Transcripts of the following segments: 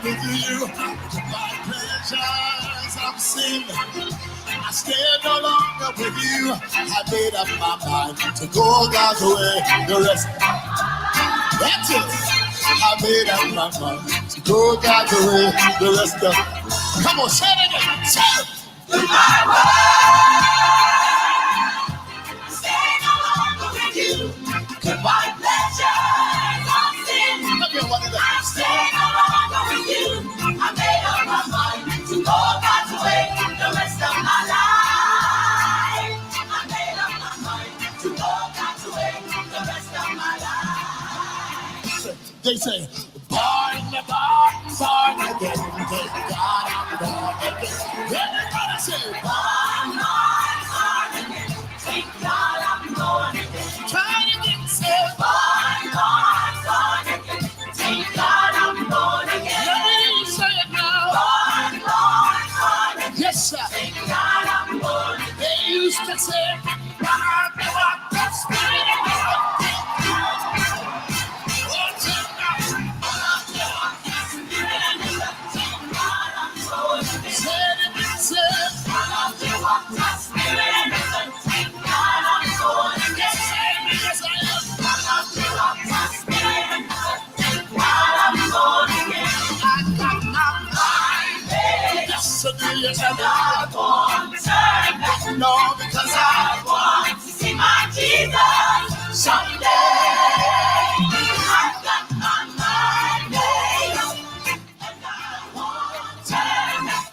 with you. My pleasures of sin, I stay no longer with you. I made up my mind to go God's way. The rest, that's it. I made up my mind to go God's way. The rest of, come on, say it again. Say it. Goodbye, world. Stay no longer with you. Goodbye, pleasures of sin. I stay no longer with you. I made up my mind to go God's way the rest of my life. I made up my mind to go God's way the rest of my life. They say, born again, thank God I'm born again. Everybody say, born again, thank God I'm born again. Try to get saved. Born again, thank God I'm born again. Let me say it now. Born again. Yes, sir. Thank God I'm born again. They used to say, God, you are the Spirit of God. Yes, I want to turn back, no, because I want to see my Jesus someday. I've got my mind made up, and I want to turn back,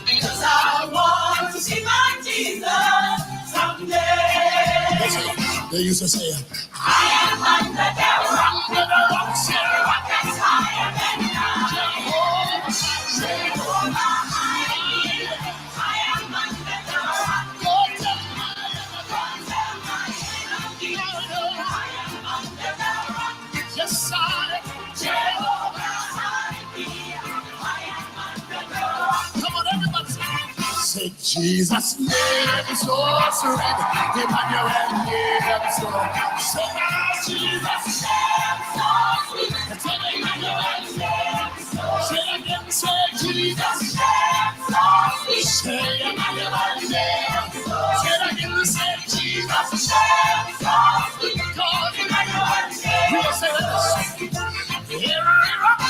because I want to see my Jesus someday. They used to say, I am under the rock, that's higher than Jehovah, Jehovah. Say Jesus' name is so sweet, Emmanuel name is so. Say Jesus' name so sweet, Emmanuel name is so. Say again, say Jesus' name so sweet, say Emmanuel name is so. Say again, say Jesus' name so sweet, God Emmanuel name. We say this. Here rock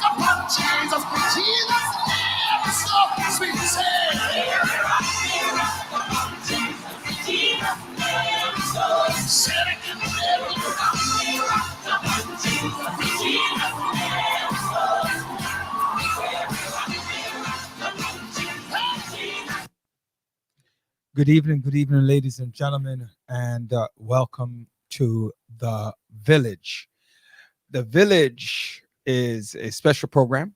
upon Jesus, Jesus' name is so sweet. Say. Good evening, ladies and gentlemen, and welcome to The Village. The Village is a special program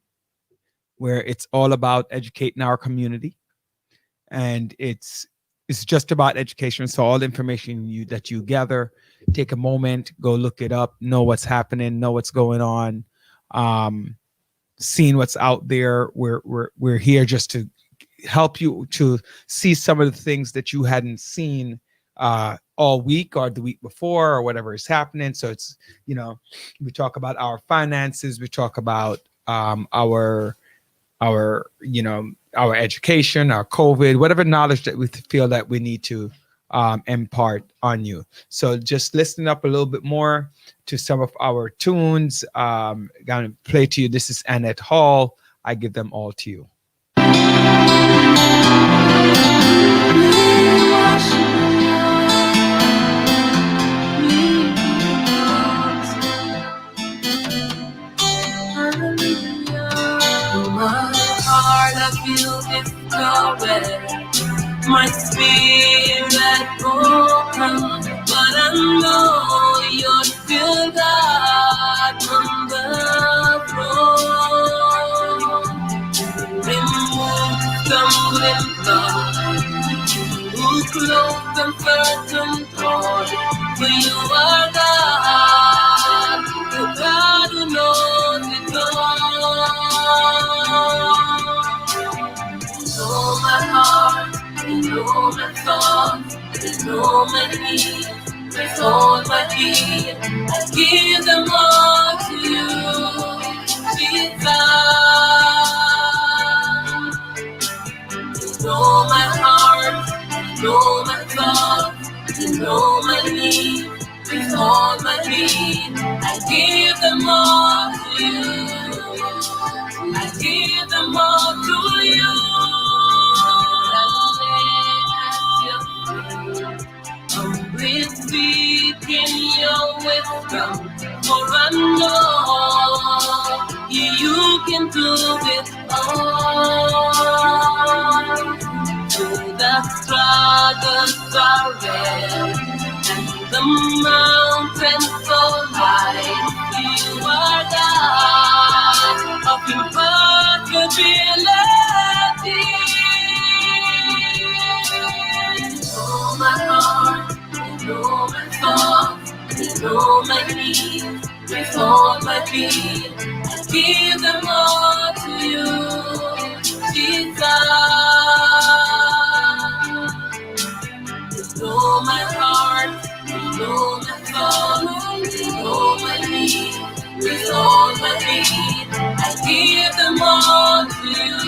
where it's all about educating our community, and it's just about education. So all the information that you gather, take a moment, go look it up, know what's happening, know what's going on, seeing what's out there. We're here just to help you to see some of the things that you hadn't seen all week or the week before or whatever is happening. So it's, we talk about our finances, we talk about our education, our COVID, whatever knowledge that we feel that we need to impart on you. So just listen up a little bit more to some of our tunes. Gonna play to you. This is Annette Hall. I give them all to you. My spirit broken, but I know you're still God on the throne. Remove stumbling block, who closed the curtain door, for you are God, the God who knows it all. Know my heart, you know my thoughts, you know my needs, with all my fear, I give them all to you, Jesus. know my need, with all my being. I give them all to you. I give them all to you. Humbly seeking your wisdom, for I know you can do it all. Through the struggles are red and the mountains so high, you are God of impossibility. You know my heart, you know my thoughts, you know my needs, with all my being, I give them all to you, Jesus. You know my heart, you know my thoughts, you know my needs, with all my being, I give them all to you.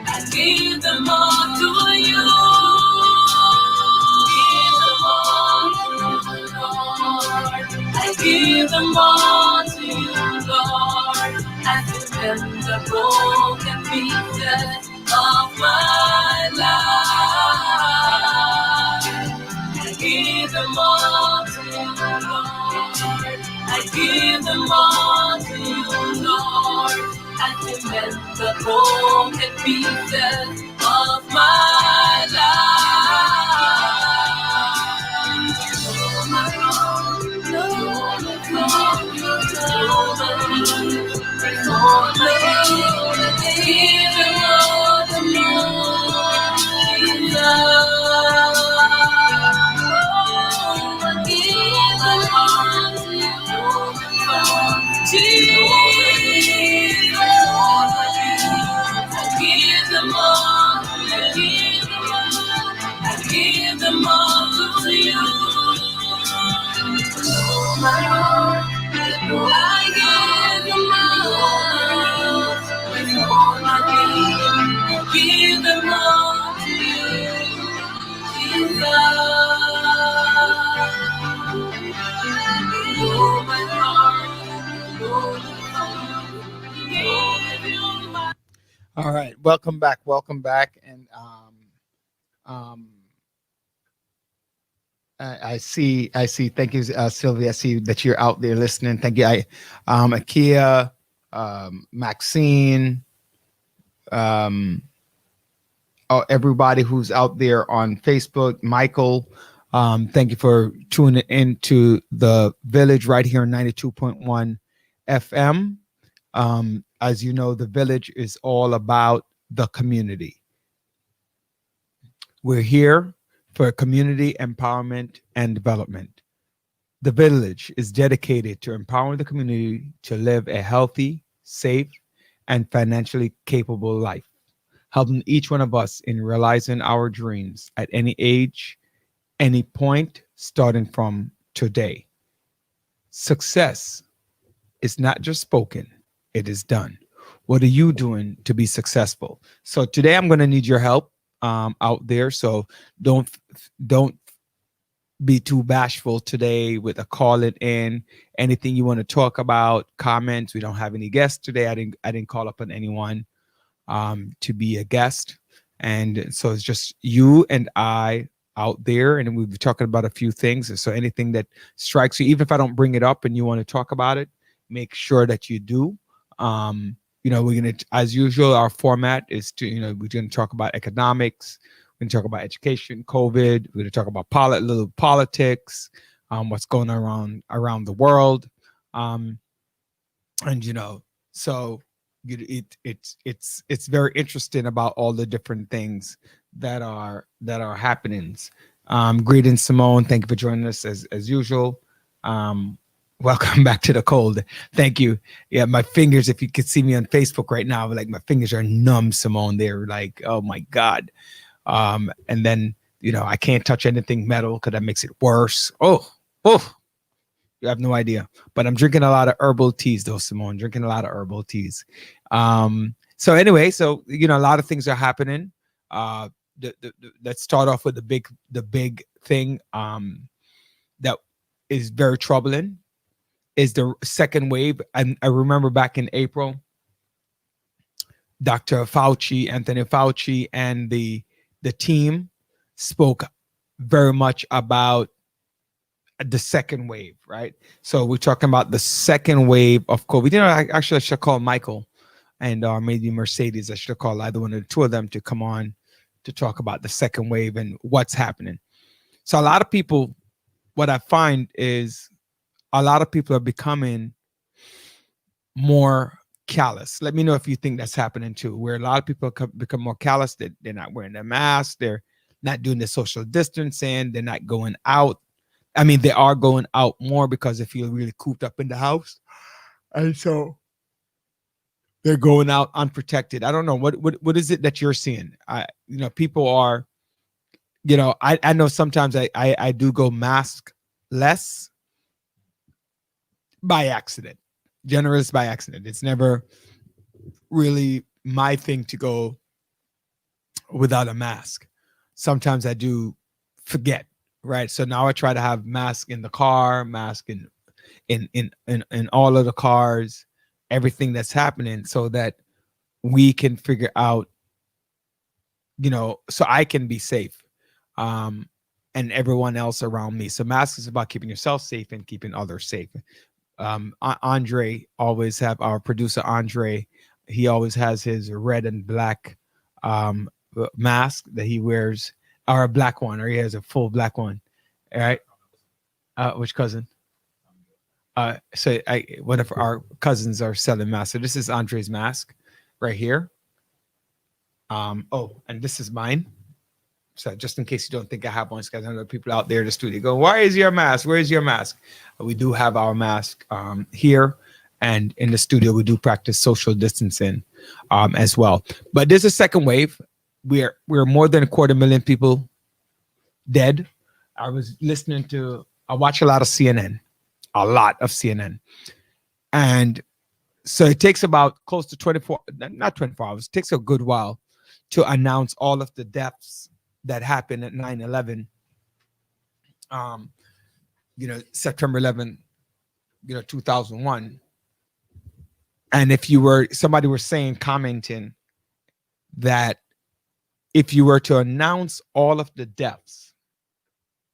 I give them all to you. Give them all to you, Lord. I give them the broken pieces of my life. I give them all to you, Lord. I give them all to you, Lord. I give them the broken pieces of my life. Oh, my Lord. Give them all to you. Oh, my heart, I give them all. With all my being, I give them all to you, Jesus. Oh, my heart, give you my. All right, welcome back, and I see. Thank you, Sylvia. I see that you're out there listening. Thank you, Akia, Maxine, everybody who's out there on Facebook. Michael, thank you for tuning into the Village right here on 92.1 FM. As you know, the Village is all about the community. We're here for community empowerment and development. The Village is dedicated to empowering the community to live a healthy, safe, and financially capable life, helping each one of us in realizing our dreams at any age, any point, starting from today. Success is not just spoken, it is done. What are you doing to be successful? So today I'm going to need your help out there. So don't be too bashful today with a call it in. Anything you want to talk about, comments. We don't have any guests today. I didn't call up on anyone to be a guest, and so it's just you and I out there, and we'll be talking about a few things. So anything that strikes you, even if I don't bring it up and you want to talk about it, make sure that you do. We're gonna, as usual, our format is to, we're gonna talk about economics, we're gonna talk about education, COVID, we're gonna talk about little politics, what's going on around the world, so it's very interesting about all the different things that are happenings. Greetings, Simone. Thank you for joining us as usual. Welcome back to the cold. Thank you. Yeah, my fingers, if you could see me on Facebook right now, like my fingers are numb, Simone. They're like, oh my God. And then, I can't touch anything metal because that makes it worse. Oh, you have no idea. But I'm drinking a lot of herbal teas though, Simone. Drinking a lot of herbal teas. So anyway, a lot of things are happening. let's start off with the big thing that is very troubling is the second wave. And I remember back in April, Anthony Fauci, and the team spoke very much about the second wave, right? So we're talking about the second wave of COVID. I should call Michael and maybe Mercedes. I should call either one of the two of them to come on to talk about the second wave and what's happening. So a lot of people, what I find is a lot of people are becoming more callous. Let me know if you think that's happening too, where a lot of people become more callous. They're not wearing their masks. They're not doing the social distancing. They're not going out. I mean, they are going out more because they feel really cooped up in the house. And so they're going out unprotected. I don't know. What is it that you're seeing? People are, I know sometimes I do go mask less by accident. Generous by accident. It's never really my thing to go without a mask. Sometimes I do forget, right? So now I try to have mask in the car, mask in all of the cars, everything that's happening, so that we can figure out, so I can be safe, and everyone else around me. So mask is about keeping yourself safe and keeping others safe. Andre always have our producer Andre. He always has his red and black mask that he wears, or a black one, or he has a full black one. All right. Which cousin? So one of our cousins are selling masks. So this is Andre's mask right here. And this is mine. So just in case you don't think I have one, because I know people out there in the studio go, "Why is your mask? Where is your mask?" We do have our mask here, and in the studio we do practice social distancing as well. But there's a second wave. We're more than 250,000 people dead. I watch a lot of CNN, and so it takes about close to not 24 hours. It takes a good while to announce all of the deaths that happened at 9/11, September 11, 2001. And if somebody was commenting that if you were to announce all of the deaths,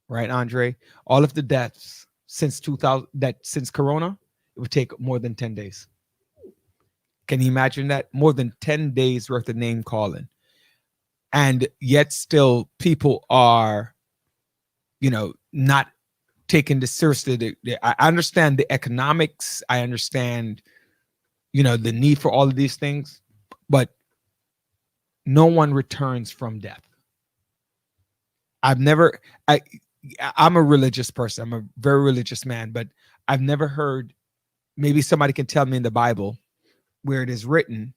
right, Andre, all of the deaths since Corona, it would take more than 10 days. Can you imagine that? More than 10 days worth of name calling. And yet still people are, not taking this seriously. I understand the economics. I understand, the need for all of these things, but no one returns from death. I'm a religious person. I'm a very religious man, but I've never heard, maybe somebody can tell me in the Bible where it is written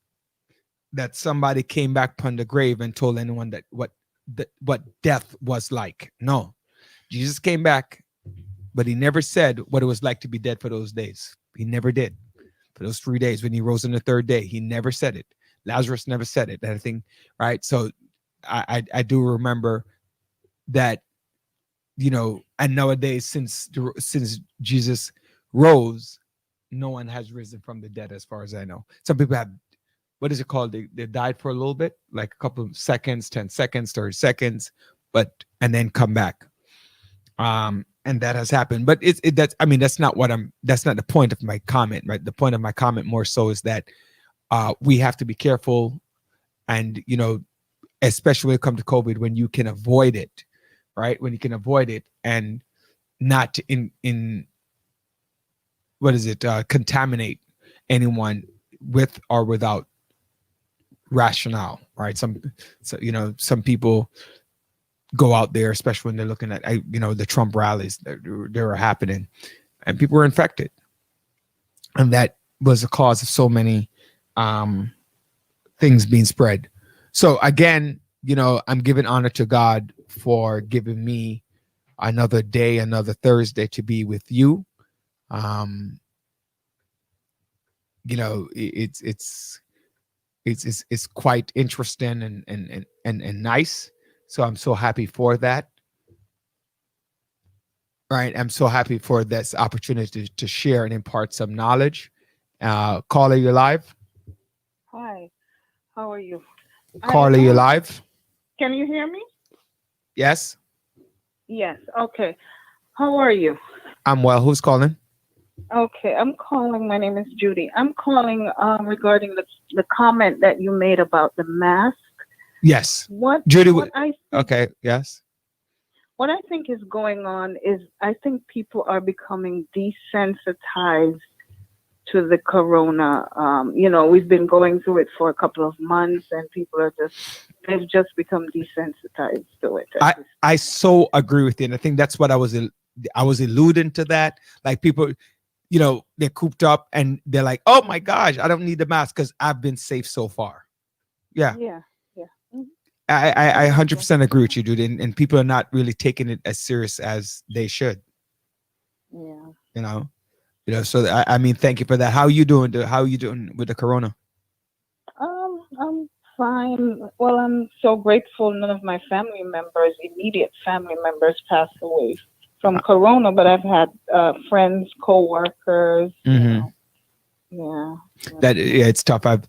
that somebody came back from the grave and told anyone that what death was like. No, Jesus came back, but he never said what it was like to be dead for those days. He never did. For those 3 days when he rose on the third day, he never said it. Lazarus never said it. That thing, right? So I do remember that, and nowadays since Jesus rose, no one has risen from the dead as far as I know. Some people have, what is it called? They died for a little bit, like a couple of seconds, 10 seconds, 30 seconds, and then come back. And that has happened. But that's not the point of my comment, right? The point of my comment more so is that we have to be careful, and, especially when it comes to COVID, when you can avoid it, right? When you can avoid it and not contaminate anyone with or without rationale, right? Some people go out there, especially when they're looking at the Trump rallies that were happening, and people were infected, and that was the cause of so many things being spread. So again, I'm giving honor to God for giving me another day, another Thursday to be with you. It's quite interesting and nice So I'm so happy for that. Right. I'm so happy for this opportunity to share and impart some knowledge. Carla, you live? Hi, how are you? Carla, you live? Can you hear me? Yes, Yes. Okay. How are you? I'm well. Who's calling? Okay, I'm calling. My name is Judy. I'm calling regarding the comment that you made about the mask. Yes. What Judy, what I think, okay. Yes. what I think is going on is I think people are becoming desensitized to the corona. We've been going through it for a couple of months, and people are they've just become desensitized to it. I so agree with you. And I think that's what I was alluding to that. Like people, they're cooped up and they're like, oh my gosh, I don't need the mask because I've been safe so far. Yeah. Yeah. Yeah. Mhm. I 100% agree with you, dude. And people are not really taking it as serious as they should, Yeah. So I mean, thank you for that. How you doing? How are you doing with the corona? I'm fine. Well, I'm so grateful none of my immediate family members, passed away from corona, but I've had friends, co-workers. Mhm. Yeah. Yeah, it's tough. I've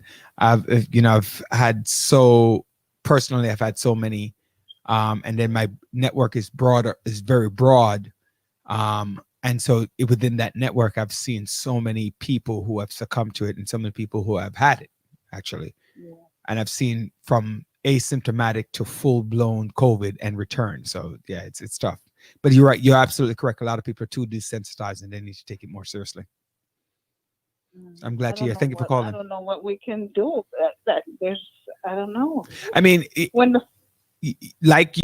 had personally, I've had so many, and then my network is very broad. And so within that network, I've seen so many people who have succumbed to it and so many people who have had it actually. Yeah. And I've seen from asymptomatic to full blown COVID and return. So yeah, it's tough, but you're right. You're absolutely correct. A lot of people are too desensitized and they need to take it more seriously. I'm glad to hear. Thank you for calling. I don't know what we can do. I don't know. I mean, like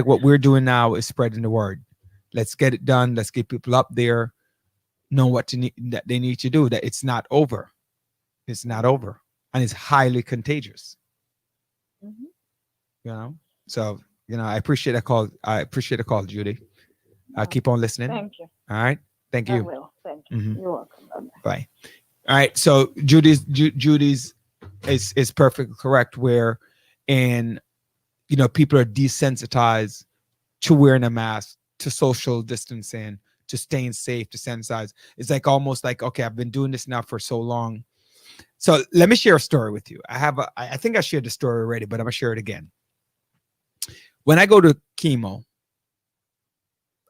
what we're doing now is spreading the word. Let's get it done. Let's get people up there, know that they need to do. That it's not over. It's not over, and it's highly contagious. Mhm. So I appreciate the call. I appreciate the call, Judy. Keep on listening. Thank you. All right. Thank I you. will. Thank you. Mhm. You're welcome. Bye-bye. Bye. All right. So Judy's is perfectly correct. Where, and people are desensitized to wearing a mask, to social distancing, to staying safe, to sensitize. It's like almost like, okay, I've been doing this now for so long. So let me share a story with you. I think I shared the story already, but I'm gonna share it again. When I go to chemo,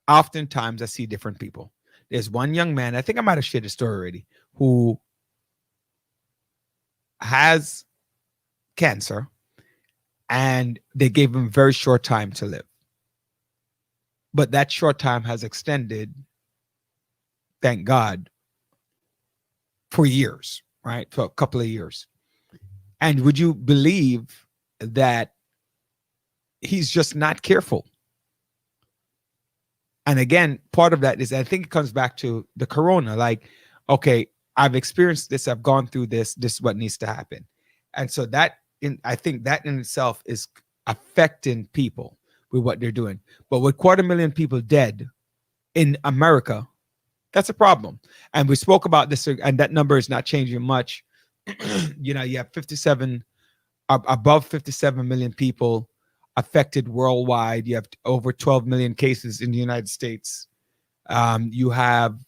oftentimes I see different people. There's one young man, I think I might have shared the story already, who has cancer and they gave him a very short time to live. But that short time has extended, thank God, for years, right? For a couple of years. And would you believe that he's just not careful? And again, part of that is, I think it comes back to the corona. Like, okay, I've experienced this, I've gone through this is what needs to happen. And so I think that in itself is affecting people with what they're doing. But with 250,000 people dead in America, that's a problem. And we spoke about this, and that number is not changing much. You have above 57 million people affected worldwide. You have over 12 million cases in the United States. You have,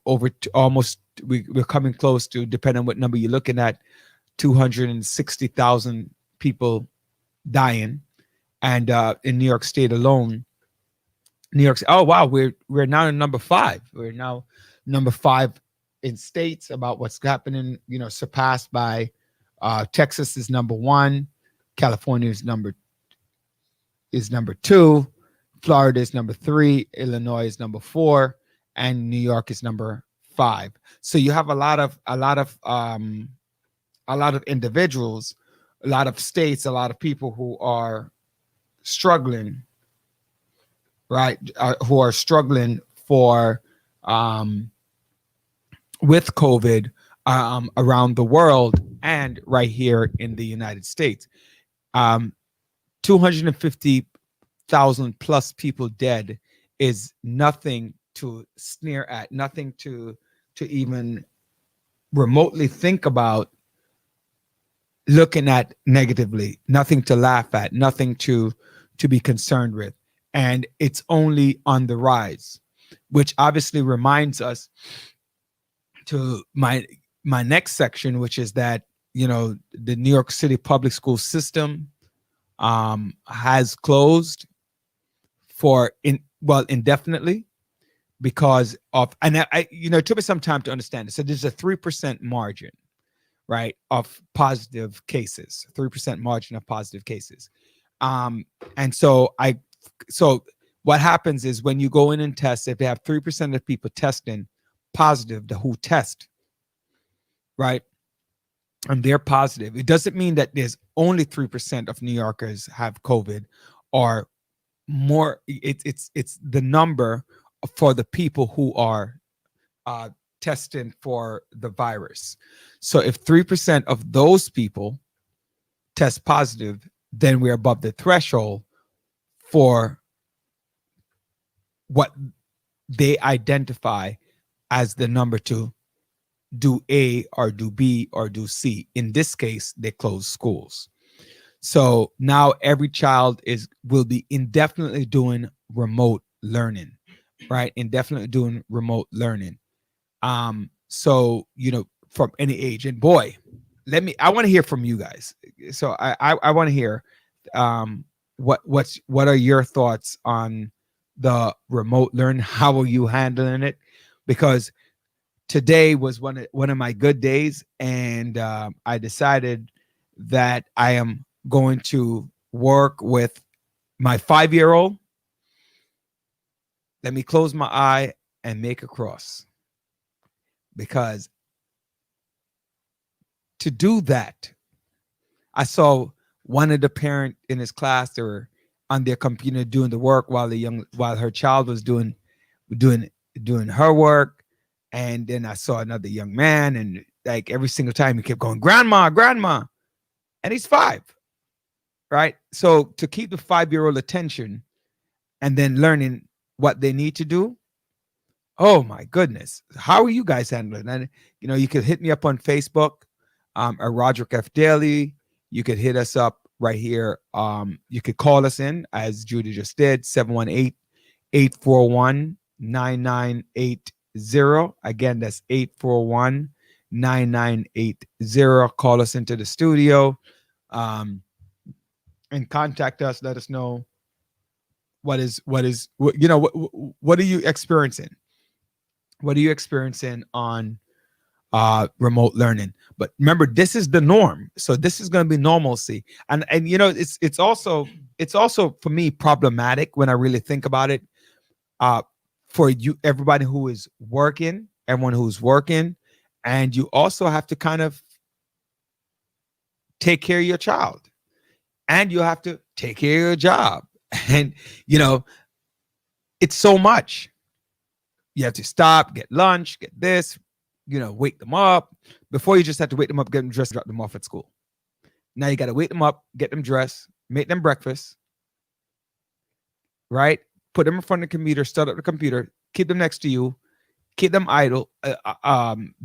over almost, we're coming close to, depending on what number you're looking at, 260,000 people dying. And in New York State alone, oh wow, we're now in number 5. We're now number 5 in states about what's happening. Surpassed by Texas is number 1, California is number 2, Florida is number 3, Illinois is number 4, and New York is number 5. So you have a lot of individuals, a lot of states, a lot of people who are struggling, right? Who are struggling with COVID around the world and right here in the United States. 250,000 plus people dead is nothing to sneer at, nothing to even remotely think about looking at negatively, nothing to laugh at, nothing to be concerned with. And it's only on the rise, which obviously reminds us to my next section, which is that, you know, the New York City public school system has closed for indefinitely because of, and I you know, it took me some time to understand it. So there's a 3% margin, right, of positive cases, 3% margin of positive cases. And so what happens is when you go in and test, if they have 3% of people testing positive, the who test, right, and they're positive, it doesn't mean that there's only 3% of New Yorkers have COVID or more. It's the number for the people who are testing for the virus. So if 3% of those people test positive, then we're above the threshold for what they identify as the number to do A or do B or do C. In this case, they close schools. So now every child will be indefinitely doing remote learning, right? Indefinitely doing remote learning. So, you know, from any age. And boy, I want to hear from you guys. So I want to hear what are your thoughts on the remote learn? How are you handling it? Because today was one of my good days, and I decided that I am going to work with my 5-year-old. Let me close my eye and make a cross, because to do that, I saw one of the parent in his class, they were on their computer doing the work while her child was doing her work. And then I saw another young man, and like every single time he kept going, grandma, grandma. And he's 5, right? So to keep the 5-year-old attention and then learning what they need to do, oh my goodness. How are you guys handling? And, you know, you could hit me up on Facebook, at Roderick F. Daly. You could hit us up right here. You could call us in, as Judy just did, 718-841-9980. Again, that's 841-9980. Call us into the studio, and contact us. Let us know what are you experiencing? What are you experiencing on remote learning? But remember, this is the norm. So this is going to be normalcy. And you know, it's also for me problematic when I really think about it. For you, everybody who is working, everyone who's working, and you also have to kind of take care of your child, and you have to take care of your job. And, you know, it's so much. You have to stop, get lunch, get this, you know, wake them up. Before, you just have to wake them up, get them dressed, drop them off at school. Now you got to wake them up, get them dressed, make them breakfast, right? Put them in front of the computer, start up the computer, keep them next to you, keep them idle,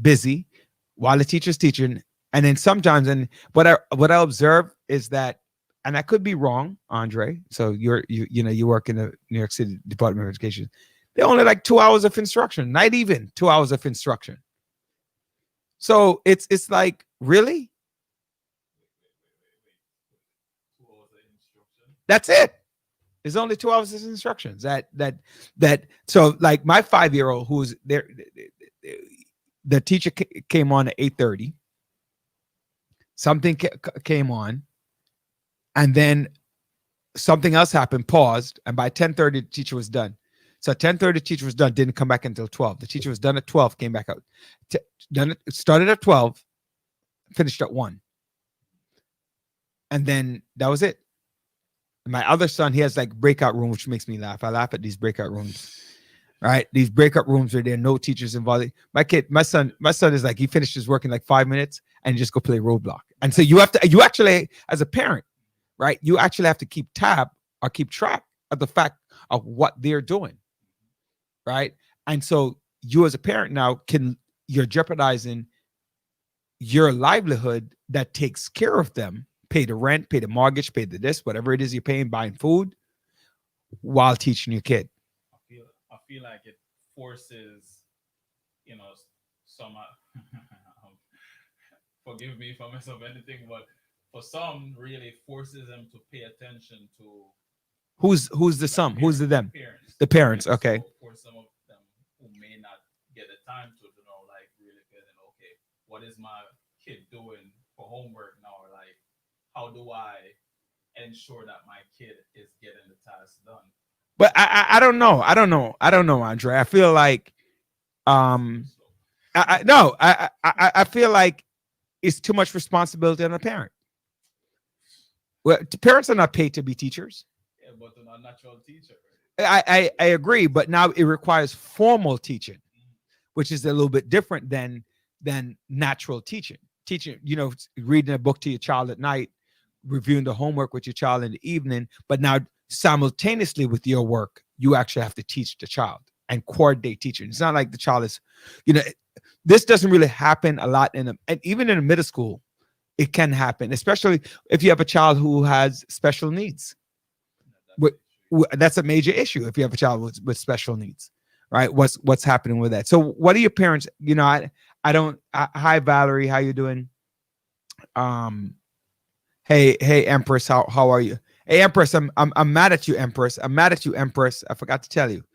busy while the teacher's teaching. And then sometimes, and what I observe is that, and I could be wrong, Andre. So you work in the New York City Department of Education. They're only like 2 hours of instruction, not even 2 hours of instruction. So it's like, really? That's it. It's only 2 hours of instructions. So like my 5-year-old who's there, the teacher came on at 8:30. Something came on, and then something else happened, paused, and by 10:30 the teacher was done. So 10:30 the teacher was done, didn't come back until 12. The teacher was done at 12, came back out. Started at 12, finished at 1. And then that was it. My other son, he has like breakout room, which makes me laugh. I laugh at these breakout rooms, right? These breakout rooms where there are no teachers involved. My son is like, he finished his work in like 5 minutes and just go play Roblox. And so you actually, as a parent, right? You actually have to keep tab or keep track of the fact of what they're doing, right? And so you as a parent now you're jeopardizing your livelihood that takes care of them, pay the rent, pay the mortgage, pay the this, whatever it is you're paying, buying food, while teaching your kid. I feel like it forces, some. Forgive me if I mess up anything, but for some, really forces them to pay attention to Who's the some? Who's the them? parents. The parents, okay. So for some of them who may not get the time to like really getting, okay, what is my kid doing for homework now? Or like, how do I ensure that my kid is getting the task done? But I don't know. I don't know, Andre. I feel like I feel like it's too much responsibility on a parent. Well, parents are not paid to be teachers. Yeah, but they're not a natural teacher. I agree, but now it requires formal teaching, which is a little bit different than natural teaching. Teaching, reading a book to your child at night, reviewing the homework with your child in the evening, but now simultaneously with your work, you actually have to teach the child and coordinate teaching. It's not like the child is, this doesn't really happen a lot and even in a middle school, it can happen, especially if you have a child who has special needs. That's a major issue if you have a child with special needs, right? What's happening with that? So what are your parents, hi Valerie, how you doing? Hey Empress, how are you? Hey Empress, I'm mad at you, Empress. I'm mad at you, Empress. I forgot to tell you.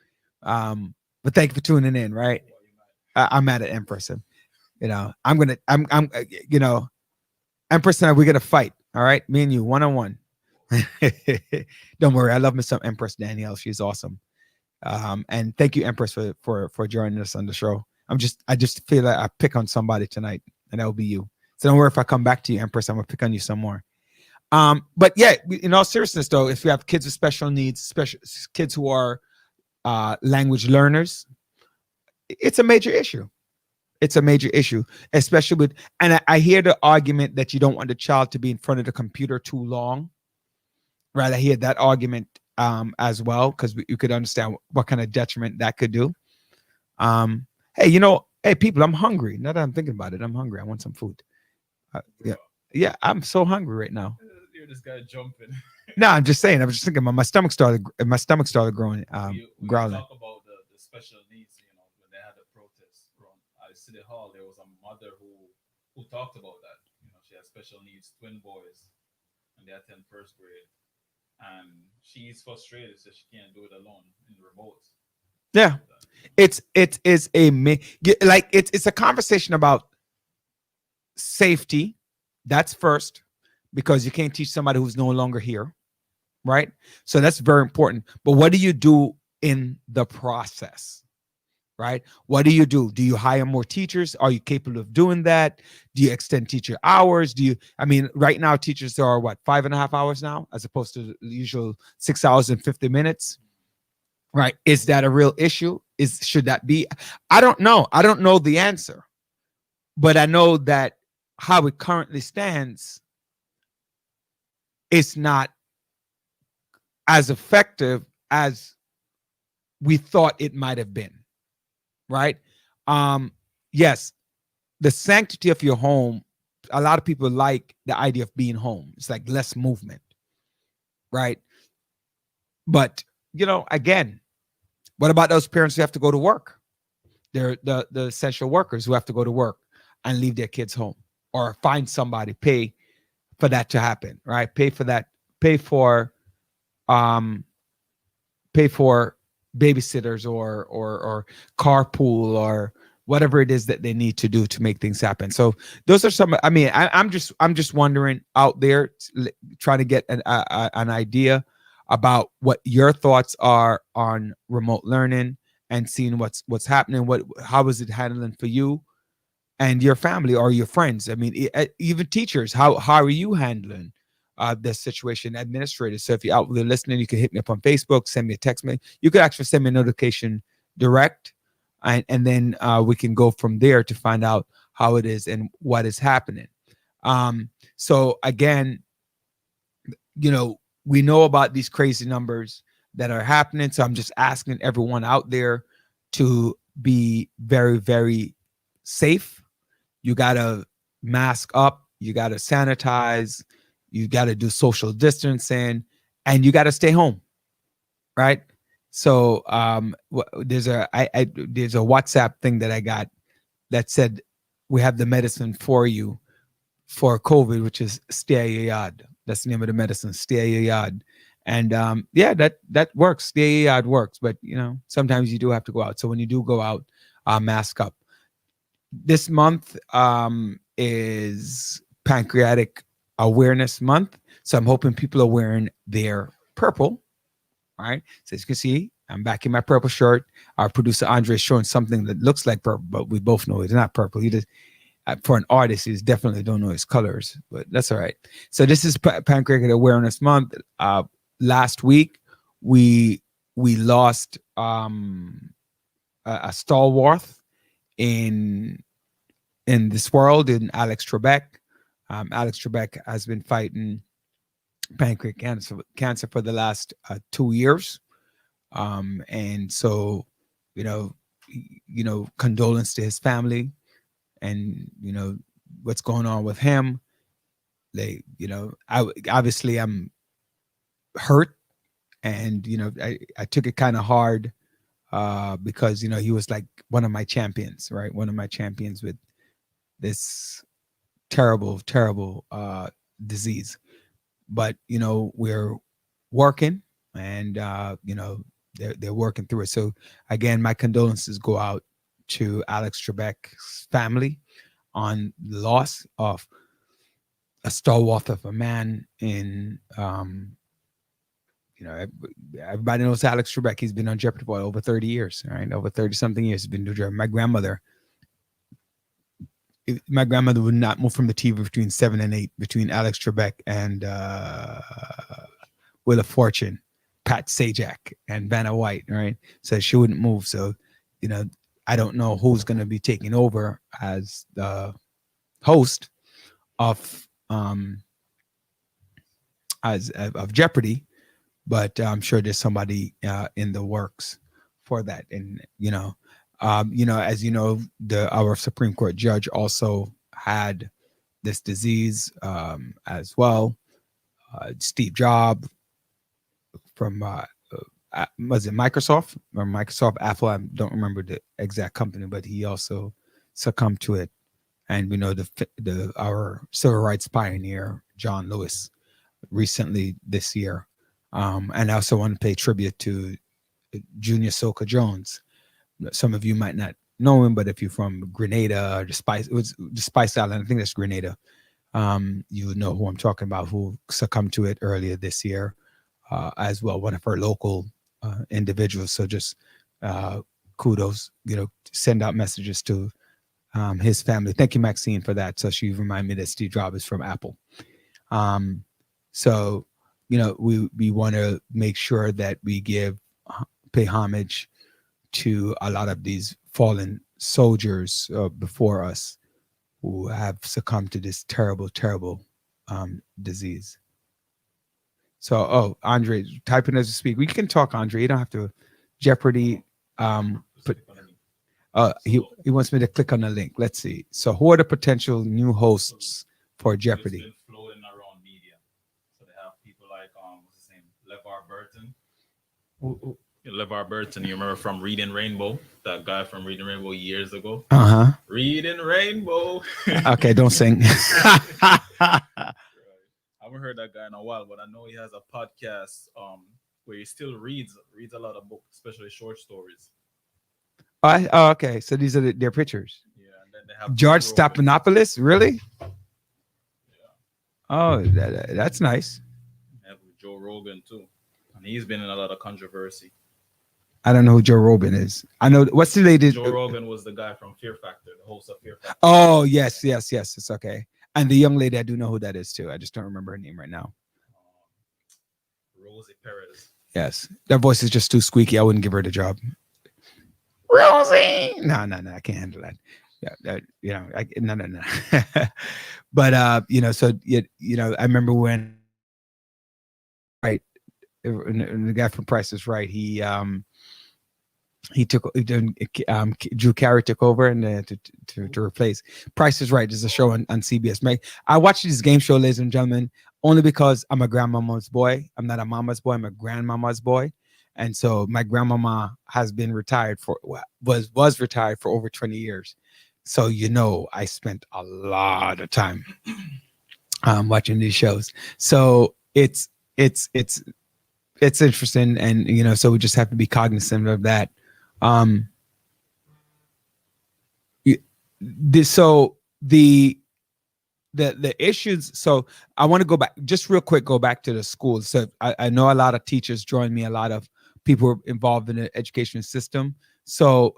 But thank you for tuning in, right? I'm mad at Empress. And, Empress and I, we're gonna fight. All right, me and you, one-on-one. Don't worry, I love me some Empress Danielle. She's awesome. And thank you, Empress, for joining us on the show. I just feel like I pick on somebody tonight, and that will be you. So don't worry if I come back to you, Empress. I'm gonna pick on you some more. But yeah, in all seriousness, though, if you have kids with special needs, special kids who are language learners, it's a major issue. It's a major issue, especially with, and I hear the argument that you don't want the child to be in front of the computer too long. Right, I hear that argument as well, because you could understand what kind of detriment that could do. Hey, people, I'm hungry. Now that I'm thinking about it, I'm hungry. I want some food. Yeah, I'm so hungry right now. You're this guy jumping. No, I'm just saying. I was just thinking. My stomach started growing, we growling. talk about the special needs. When they had the protest around City Hall, there was a mother who talked about that. She has special needs, twin boys, and they attend first grade. And she's frustrated, so she can't do it alone in the remotes. Yeah, it's a conversation about safety. That's first, because you can't teach somebody who's no longer here, right? So that's very important. But what do you do in the process, right? What do? Do you hire more teachers? Are you capable of doing that? Do you extend teacher hours? Right now teachers are 5.5 hours now, as opposed to the usual 6 hours and 50 minutes, right? Is that a real issue? Should that be? I don't know. I don't know the answer, but I know that how it currently stands, it's not as effective as we thought it might have been. Right. Yes, the sanctity of your home. A lot of people like the idea of being home. It's like less movement. Right. But, again, what about those parents who have to go to work? They're the essential workers who have to go to work and leave their kids home, or find somebody, pay for that to happen. Right. Pay for that. Pay for babysitters or carpool or whatever it is that they need to do to make things happen. So those are some. I'm just wondering out there, trying to get an idea about what your thoughts are on remote learning and seeing what's happening. How is it handling for you and your family or your friends? Even teachers. How are you handling this situation? Administrators. So if you're out there listening, you can hit me up on Facebook, send me a text. You could actually send me a notification direct, and then we can go from there to find out how it is and what is happening. So again, we know about these crazy numbers that are happening. So I'm just asking everyone out there to be very, very safe. You gotta mask up, you got to sanitize, you got to do social distancing, and you got to stay home, right? So there's a there's a WhatsApp thing that I got that said we have the medicine for you for COVID, which is stay at your yard. That's the name of the medicine, stay at your yard. And yeah, that works. Stay at your yard works, but you know, sometimes you do have to go out. So when you do go out, mask up. This month is Pancreatic Awareness Month. So I'm hoping people are wearing their purple. All right. So as you can see, I'm back in my purple shirt. Our producer Andre is showing something that looks like purple, but we both know it's not purple. He just, for an artist, he definitely don't know his colors, but that's all right. So this is Pancreatic Awareness Month. Last week, we lost a stalwart in this world, in Alex Trebek. Alex Trebek has been fighting pancreatic cancer for the last 2 years. And so, you know, condolence to his family and, you know, what's going on with him. They, you know, obviously I'm hurt, and, you know, I took it kind of hard because, you know, he was like one of my champions, right? One of my champions with this terrible disease. But, you know, we're working, and, you know, they're working through it. So again, my condolences go out to Alex Trebek's family on the loss of a stalwart of a man in, you know, everybody knows Alex Trebek. He's been on Jeopardy for over 30 years, right? Over 30 something years he's been doing Jeopardy. My grandmother would not move from the TV between 7 and 8, between Alex Trebek and Wheel of Fortune, Pat Sajak and Vanna White, right? So she wouldn't move. So, you know, I don't know who's going to be taking over as the host of Jeopardy, but I'm sure there's somebody in the works for that. And, you know, as you know, our Supreme Court judge also had this disease as well. Steve Jobs from was it Microsoft or Microsoft Apple? I don't remember the exact company, but he also succumbed to it. And we know our civil rights pioneer John Lewis recently this year. And I also want to pay tribute to Junior Soka Jones. Some of you might not know him, but if you're from Grenada or the Spice Island, I think that's Grenada, you know who I'm talking about, who succumbed to it earlier this year as well. One of our local individuals. So just kudos, you know, send out messages to his family. Thank you, Maxine, for that. So she reminded me that Steve Jobs is from Apple. So, you know, we want to make sure that we pay homage to a lot of these fallen soldiers before us who have succumbed to this terrible disease. So, Andre, typing as we speak. We can talk, Andre. You don't have to. Jeopardy. He wants me to click on the link. Let's see. So, who are the potential new hosts for Jeopardy? It's been flowing around media. So they have people like what's his name, LeVar Burton. LeVar Burton, you remember from Reading Rainbow? That guy from Reading Rainbow years ago. Reading Rainbow. Okay, don't sing. I haven't heard that guy in a while, but I know he has a podcast where he still reads a lot of books, especially short stories. Okay. So these are their pictures. Yeah, and then they have George Joe Rogan. Stephanopoulos, really? Yeah. Oh, that's nice. They have Joe Rogan too, and he's been in a lot of controversy. I don't know who Joe Rogan is. I know what's the lady. Joe Rogan was the guy from Fear Factor, the host of Fear Factor. Oh, yes. It's okay. And the young lady, I do know who that is too. I just don't remember her name right now. Rosie Perez. Yes, that voice is just too squeaky. I wouldn't give her the job. Rosie. No, I can't handle that. Yeah, you know, no. But you know, so you know, I remember when, right, and the guy from Price is Right. He Drew Carey took over and to replace Price is Right. Is a show on CBS. I watch this game show, ladies and gentlemen, only because I'm a grandmama's boy. I'm not a mama's boy. I'm a grandmama's boy. And so my grandmama has been retired was retired for over 20 years. So, I spent a lot of time watching these shows. So it's interesting. And, so we just have to be cognizant of that. The issues. So I want to go back just real quick, go back to the schools. So I know a lot of teachers join me, a lot of people are involved in the education system. So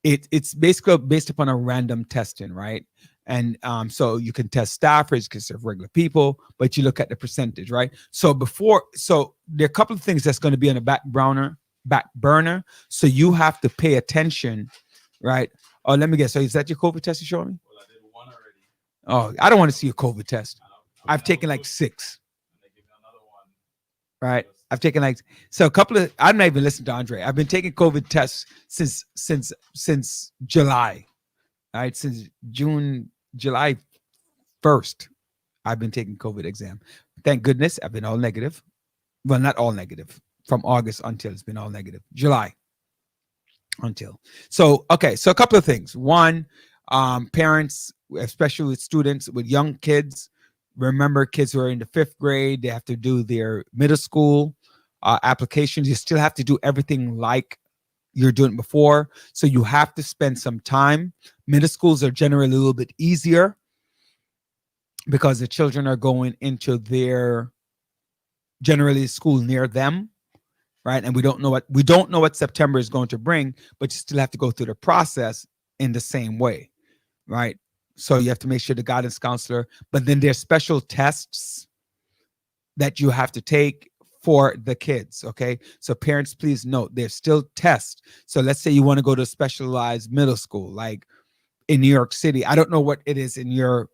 it's basically based upon a random testing, right? And so you can test staffers because they're regular people, but you look at the percentage, right? So there are a couple of things that's going to be on the back burner. So you have to pay attention, right? Oh, let me guess. So is that your COVID test you're showing me? Well, I did one already. Oh, I don't want to see a COVID test. I've taken like 6. And they give me another one. Right. I've taken I'm not even listening to Andre. I've been taking COVID tests since July. All right. Since July 1st, I've been taking COVID exam. Thank goodness I've been all negative. Well, not all negative. From August until it's been all negative. July until. So, okay. So a couple of things. One, parents, especially with students with young kids, remember kids who are in the 5th grade, they have to do their middle school applications. You still have to do everything like you're doing before. So you have to spend some time. Middle schools are generally a little bit easier because the children are going into their generally school near them, right? And we don't know what September is going to bring, but you still have to go through the process in the same way, right? So you have to make sure the guidance counselor, but then there's special tests that you have to take for the kids. Okay. So parents, please note there's still tests. So let's say you want to go to a specialized middle school, like in New York City. I don't know what it is in your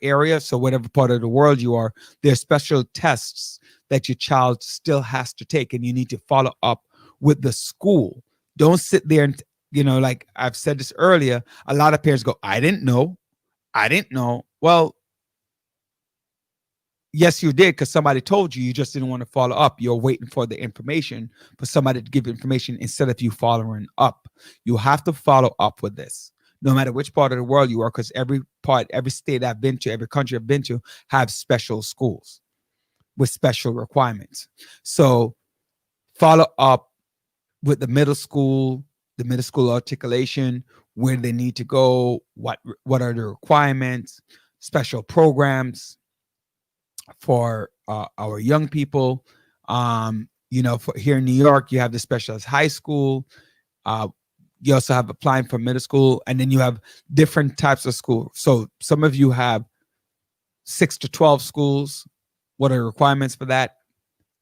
area. So whatever part of the world you are, there's special tests that your child still has to take, and you need to follow up with the school. Don't sit there and, like I've said this earlier, a lot of parents go, I didn't know. Well, yes, you did, because somebody told you. You just didn't want to follow up. You're waiting for the information for somebody to give information instead of you following up. You have to follow up with this, no matter which part of the world you are, because every state I've been to, every country I've been to have special schools with special requirements. So follow up with the middle school articulation, where they need to go, what are the requirements, special programs for our young people. For here in New York, you have the specialized high school. You also have applying for middle school, and then you have different types of school. So some of you have 6 to 12 schools. What are the requirements for that?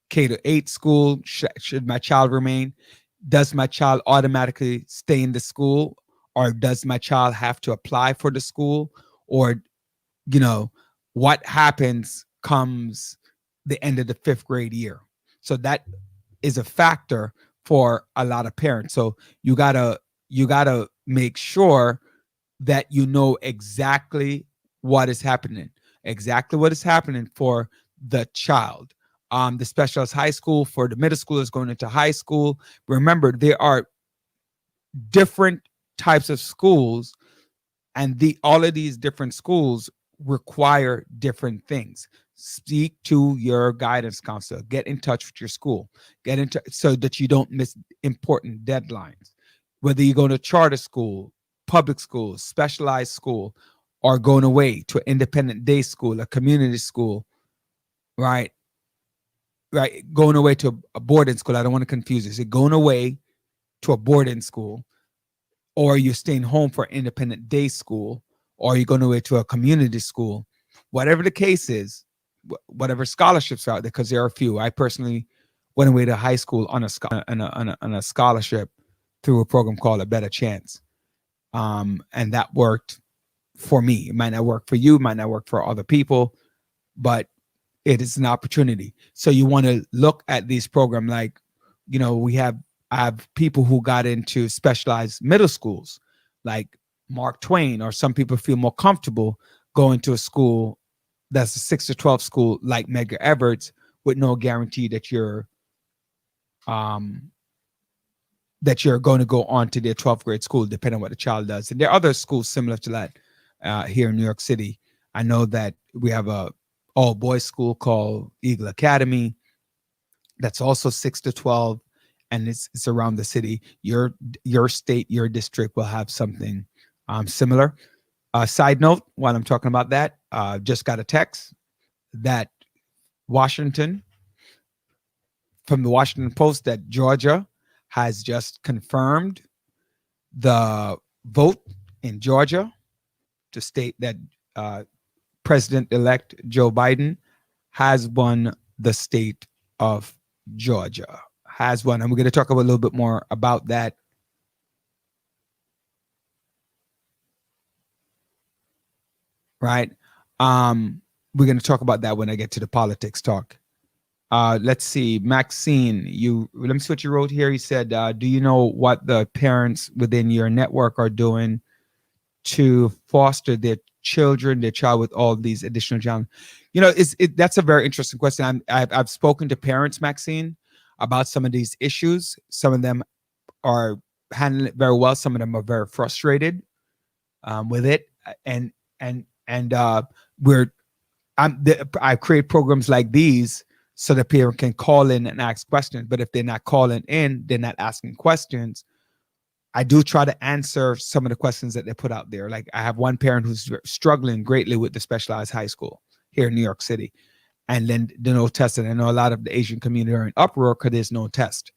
K-8 school. Should my child remain? Does my child automatically stay in the school, or does my child have to apply for the school? Or, what happens comes the end of the 5th grade year? So that is a factor for a lot of parents. So you gotta make sure that you know exactly what is happening for the child. The specialized high school for the middle school is going into high school. Remember, there are different types of schools, and all of these different schools require different things. Speak to your guidance counselor. Get in touch with your school. So that you don't miss important deadlines. Whether you go to charter school, public school, specialized school, or going away to an independent day school, a community school, right? Going away to a boarding school. I don't want to confuse you. So going away to a boarding school, or you're staying home for independent day school, or you're going away to a community school. Whatever the case is, whatever scholarships are out there, because there are a few. I personally went away to high school on a scholarship through a program called A Better Chance, and that worked for me. It might not work for you, might not work for other people, but it is an opportunity. So you want to look at these programs like, we have I have people who got into specialized middle schools, like Mark Twain, or some people feel more comfortable going to a school that's a 6 to 12 school like Medgar Everts, with no guarantee that you're going to go on to their 12th grade school, depending on what the child does. And there are other schools similar to that here in New York City. I know that we have a all boys school called Eagle Academy. That's also 6 to 12, and it's around the city. Your state, your district will have something similar. Side note, while I'm talking about that, just got a text that Washington, from the Washington Post, that Georgia has just confirmed the vote in Georgia to state that President-elect Joe Biden has won the state of Georgia. Has won. And we're going to talk a little bit more about that. Right? We're going to talk about that when I get to the politics talk. Let's see. Maxine, let me see what you wrote here. He said, do you know what the parents within your network are doing to foster their child with all these additional challenges? You know, that's a very interesting question. I've spoken to parents, Maxine, about some of these issues. Some of them are handling it very well. Some of them are very frustrated with it. I create programs like these so the parent can call in and ask questions. But if they're not calling in, they're not asking questions, I do try to answer some of the questions that they put out there. Like, I have one parent who's struggling greatly with the specialized high school here in New York City. And then the no test. And I know a lot of the Asian community are in uproar because there's no test.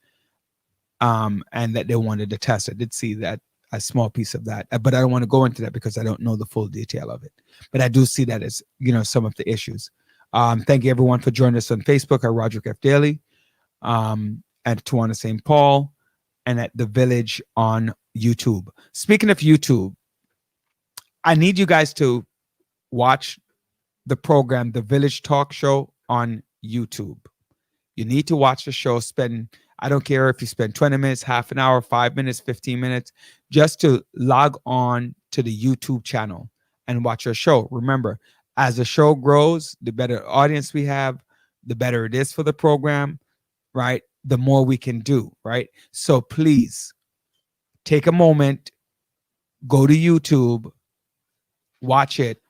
And that they wanted to test. I did see that, a small piece of that, but I don't want to go into that because I don't know the full detail of it. But I do see that as, some of the issues. Thank you everyone for joining us on Facebook at Roderick F. Daily, at Tawana St. Paul, and at The Village on YouTube. Speaking of YouTube, I need you guys to watch the program, The Village Talk Show, on YouTube. You need to watch the show. I don't care if you spend 20 minutes, half an hour, 5 minutes, 15 minutes, just to log on to the YouTube channel and watch our show. Remember, as the show grows, the better audience we have, the better it is for the program, right? The more we can do, right? So please take a moment, go to YouTube, watch it.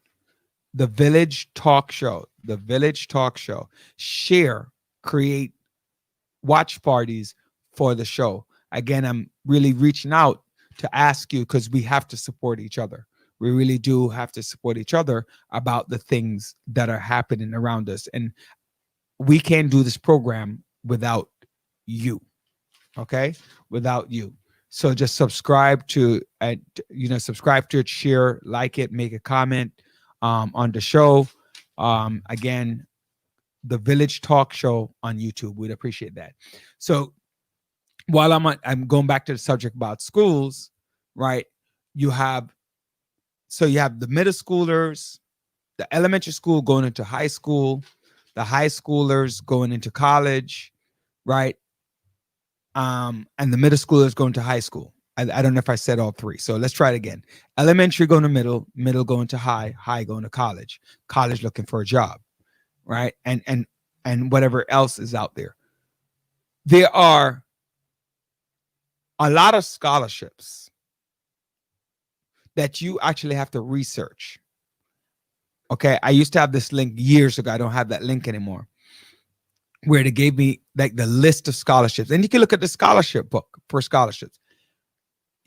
The Village Talk Show, The Village Talk Show. Share, create watch parties for the show. Again, I'm really reaching out to ask you, because we have to support each other. We really do have to support each other about the things that are happening around us. And we can't do this program without you. Okay? Without you. So just subscribe to it, share, like it, make a comment on the show. Again, The Village Talk Show on YouTube. We'd appreciate that. So while I'm going back to the subject about schools, right? You have the middle schoolers, the elementary school going into high school, the high schoolers going into college, right? And the middle schoolers going to high school. I don't know if I said all three. So let's try it again. Elementary going to middle, middle going to high, high going to college, college looking for a job, right? And whatever else is out there. There are a lot of scholarships that you actually have to research. Okay, I used to have this link years ago. I don't have that link anymore, where they gave me like the list of scholarships. And you can look at the scholarship book for scholarships.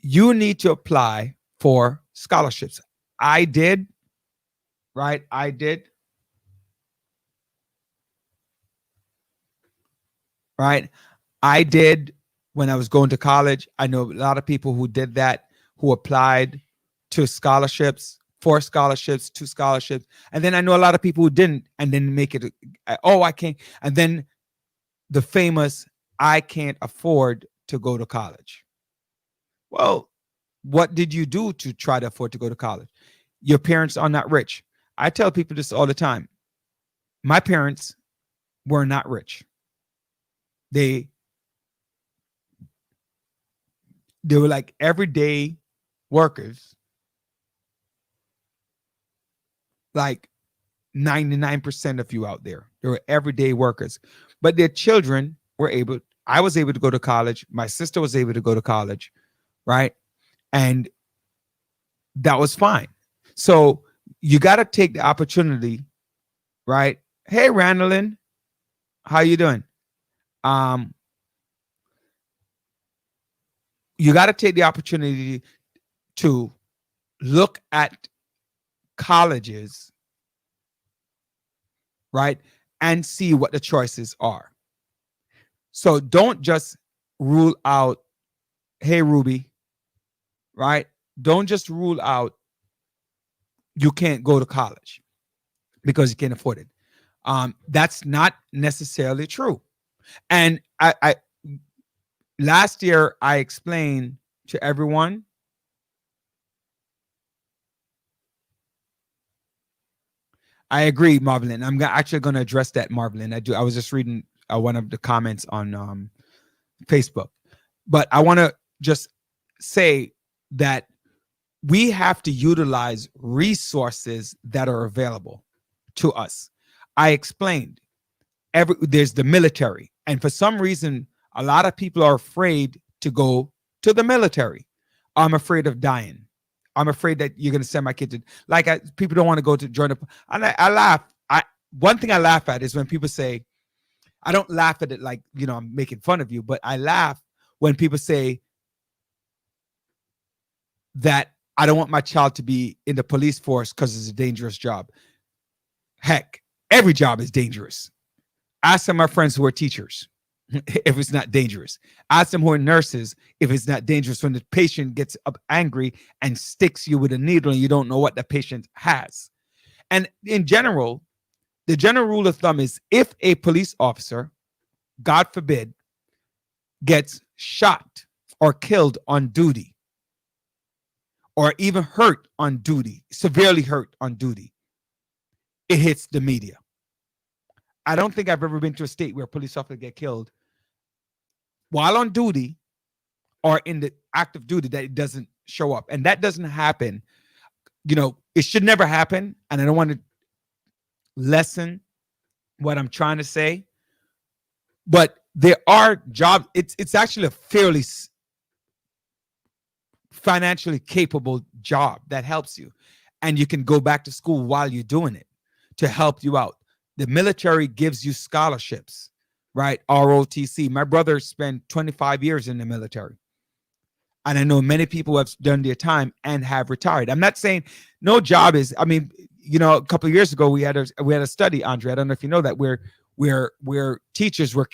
You need to apply for scholarships. I did, right? I did. Right? I did when I was going to college. I know a lot of people who did that, who applied to scholarships, 4 scholarships, 2 scholarships. And then I know a lot of people who didn't and didn't make it. I can't. And then the famous, I can't afford to go to college. Well, what did you do to try to afford to go to college? Your parents are not rich. I tell people this all the time. My parents were not rich. They they were like everyday workers, like 99% of you out there. They were everyday workers, but their children were able. I was able to go to college. My sister was able to go to college, right? And that was fine. So you got to take the opportunity, right? Hey, Randallin, how you doing? You got to take the opportunity to look at colleges, right? And see what the choices are. So don't just rule out, hey, Ruby, right? Don't just rule out you can't go to college because you can't afford it. That's not necessarily true. And I last year I explained to everyone I agree, Marvelyn. I'm actually going to address that, Marvelyn. I was just reading one of the comments on Facebook, but I want to just say that we have to utilize resources that are available to us. I explained there's the military, and for some reason, a lot of people are afraid to go to the military. I'm afraid of dying. I'm afraid that you're going to send my kid to, people don't want to go to join up. And I laugh. One thing I laugh at is when people say, I don't laugh at it like, I'm making fun of you, but I laugh when people say that I don't want my child to be in the police force because it's a dangerous job. Heck, every job is dangerous. Ask some of my friends who are teachers if it's not dangerous. Ask them who are nurses if it's not dangerous when the patient gets up angry and sticks you with a needle and you don't know what the patient has. And in general, the general rule of thumb is if a police officer, God forbid, gets shot or killed on duty, or even hurt on duty, severely hurt on duty, it hits the media. I don't think I've ever been to a state where a police officer get killed while on duty or in the active duty that it doesn't show up. And that doesn't happen. It should never happen. And I don't want to lessen what I'm trying to say, but there are jobs. It's actually a fairly financially capable job that helps you, and you can go back to school while you're doing it to help you out. The military gives you scholarships, right? ROTC. My brother spent 25 years in the military, and I know many people who have done their time and have retired. I'm not saying no job is. I mean, a couple of years ago we had a study, Andre. I don't know if you know that where teachers were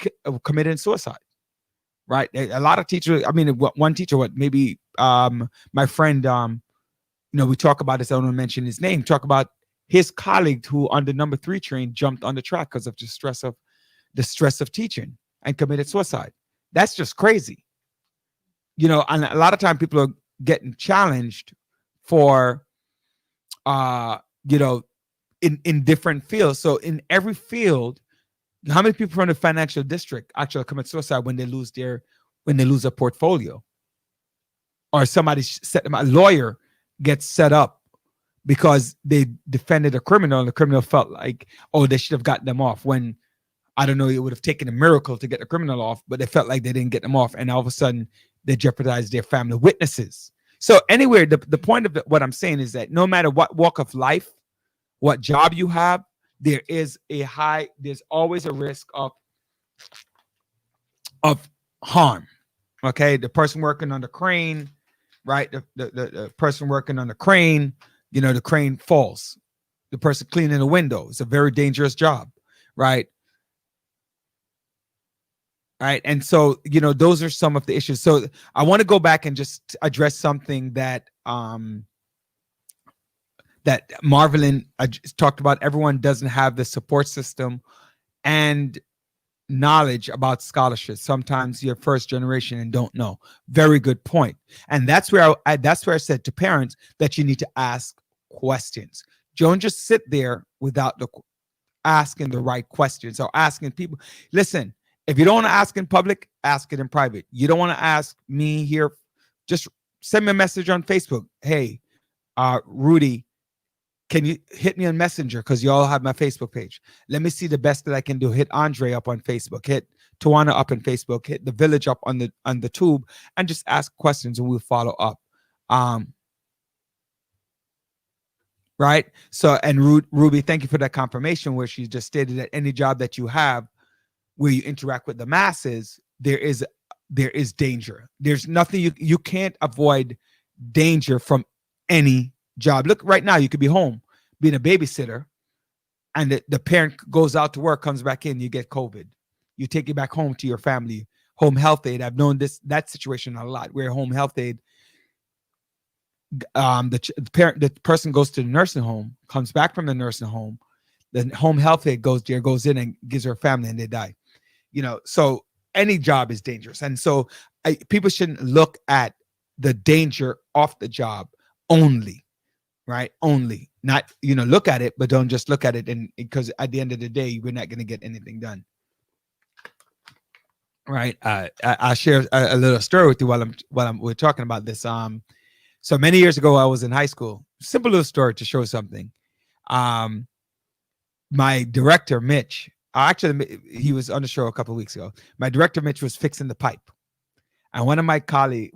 committing suicide. Right, a lot of teachers. I mean, one teacher, maybe my friend, we talk about this. I don't want to mention his name. Talk about his colleague who on the number 3 train jumped on the track because of the stress of teaching and committed suicide. That's just crazy. And a lot of time people are getting challenged for, in different fields. So in every field. How many people from the financial district actually commit suicide when they lose a portfolio, or somebody set them? A lawyer gets set up because they defended a criminal, and the criminal felt like, oh, they should have gotten them off. When I don't know, it would have taken a miracle to get the criminal off, but they felt like they didn't get them off, and all of a sudden they jeopardized their family witnesses. So anyway, the point of what I'm saying is that no matter what walk of life, what job you have, there's always a risk of harm. Okay. The person working on the crane, right? The person working on the crane, the crane falls. The person cleaning the window, it's a very dangerous job, right? Right. And so, those are some of the issues. So I want to go back and just address something that Marvelyn talked about. Everyone doesn't have the support system and knowledge about scholarships. Sometimes you're first generation and don't know. Very good point. And that's where I said to parents that you need to ask questions. Don't just sit there without asking the right questions or asking people. Listen, if you don't want to ask in public, ask it in private. You don't want to ask me here just send me a message on Facebook. Hey, Rudy, can you hit me on Messenger? Because you all have my Facebook page. Let me see the best that I can do. Hit Andre up on Facebook. Hit Tawana up on Facebook. Hit the Village up on the tube, and just ask questions, and we'll follow up. Right. So, and Ruby, thank you for that confirmation where she just stated that any job that you have where you interact with the masses, there is danger. There's nothing you can't avoid danger from any job. Look, right now you could be home being a babysitter, and the parent goes out to work, comes back in, you get COVID. You take it back home to your family. Home health aid. I've known that situation a lot where home health aid, the person goes to the nursing home, comes back from the nursing home, the home health aid goes in and gives her family, and they die. So any job is dangerous, and so people shouldn't look at the danger of the job only, right? Only, not look at it, but don't just look at it, and because at the end of the day, we're not going to get anything done, right? I'll share a little story with you while we're talking about this. So many years ago, I was in high school. Simple little story to show something. My director, Mitch, actually, he was on the show a couple of weeks ago. My director, Mitch, was fixing the pipe. And one of my classmates,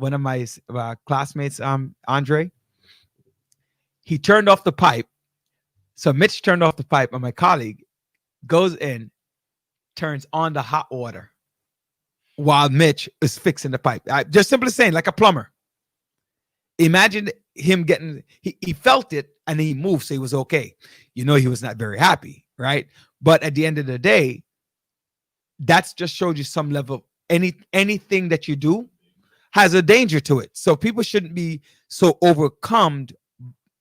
Andre, he turned off the pipe. So Mitch turned off the pipe, and my colleague goes in, turns on the hot water while Mitch is fixing the pipe. Just simply saying, like a plumber. Imagine him he felt it and he moved, so he was okay. He was not very happy, right? But at the end of the day, that's just showed you some level of anything that you do has a danger to it. So people shouldn't be so overcome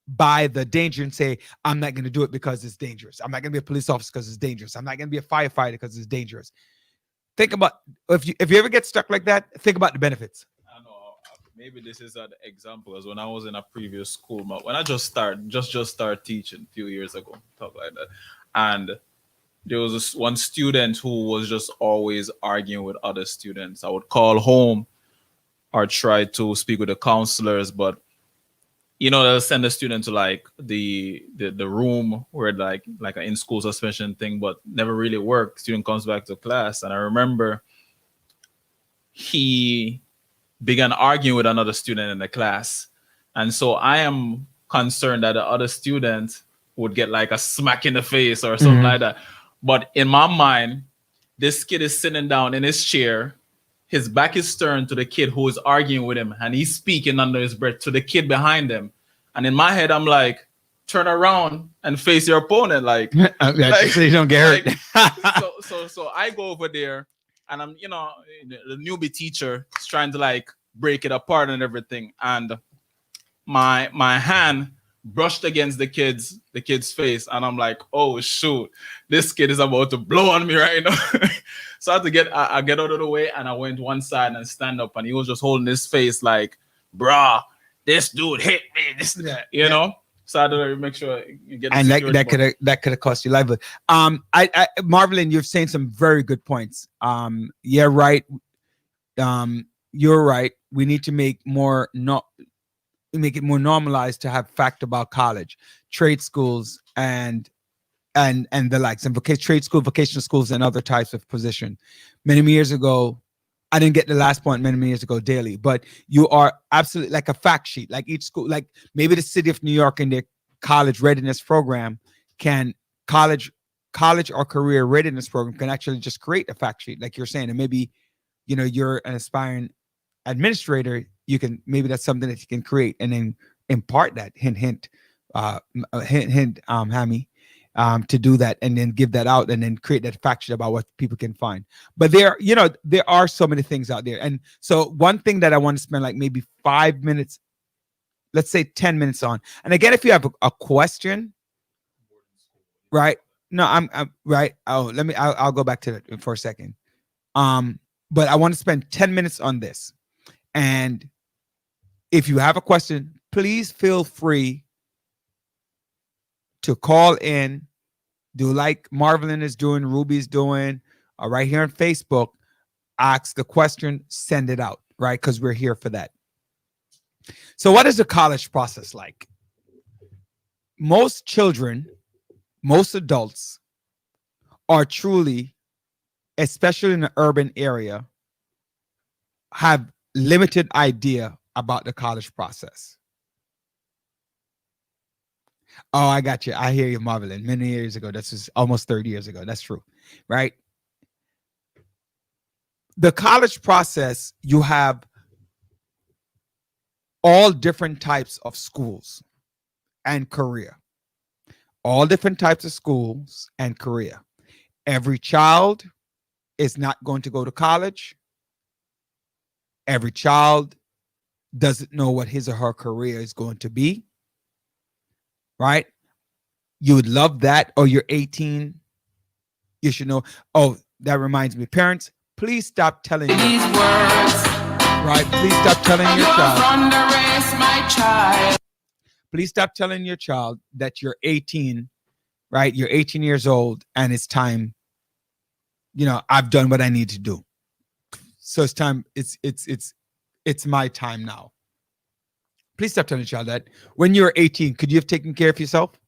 by the danger and say, I'm not going to do it because it's dangerous. I'm not going to be a police officer because it's dangerous. I'm not going to be a firefighter because it's dangerous. Think about, if you ever get stuck like that, think about the benefits. Maybe this is an example, because when I was in a previous school, when I just started teaching a few years ago, talk like that, and there was this one student who was just always arguing with other students. I would call home or try to speak with the counselors, but they'll send the student to like the room where like an in-school suspension thing, but never really worked. Student comes back to class, and I remember he began arguing with another student in the class. And so I am concerned that the other student would get like a smack in the face or something like that. But in my mind, this kid is sitting down in his chair. His back is turned to the kid who is arguing with him, and he's speaking under his breath to the kid behind him. And in my head, I'm like, turn around and face your opponent. Like, so you don't get hurt. So I go over there, and I'm, the newbie teacher is trying to like break it apart and everything. And my hand brushed against the kid's face. And I'm like, oh shoot, this kid is about to blow on me right now. So I had to I get out of the way, and I went one side and stand up, and he was just holding his face like, bruh, this dude hit me, you know? So I had to make sure you get. And that could have cost you life. Marvelyn, you're saying some very good points. Yeah, right. You're right. We need to make it more normalized to have fact about college, trade schools, and the likes, and trade school, vocational schools, and other types of position. Many years ago, I didn't get the last point many years ago daily, but you are absolutely like a fact sheet, like each school, like maybe the city of New York in their college readiness program college or career readiness program can actually just create a fact sheet, like you're saying. And maybe, you're an aspiring administrator, maybe that's something that you can create and then impart that hint, Hammy, to do that, and then give that out, and then create that fact sheet about what people can find. But there are so many things out there. And so one thing that I want to spend like maybe 5 minutes, let's say 10 minutes on. And again, if you have a question, right? No, I'm right. Oh, I'll go back to that for a second. But I want to spend 10 minutes on this. And if you have a question, please feel free to call in, do like Marvelyn is doing, Ruby's doing, right here on Facebook. Ask the question, send it out, right? Because we're here for that. So, what is the college process like? Most children, most adults are truly, especially in the urban area, have limited idea about the college process. Oh, I got you. I hear you, Marvelin. Many years ago, this was almost 30 years ago. That's true, right? The college process, you have all different types of schools and career. All different types of schools and career. Every child is not going to go to college. Every child doesn't know what his or her career is going to be, right? You would love that. Or you're 18. You should know. Oh, that reminds me. Parents, please stop telling These words, right? Please stop telling your you're child. from the race, my child. Please stop telling your child that you're 18, right? You're 18 years old and it's time. You know, I've done what I need to do. So it's time. It's my time now. Please stop telling your child that. When you're 18, could you have taken care of yourself?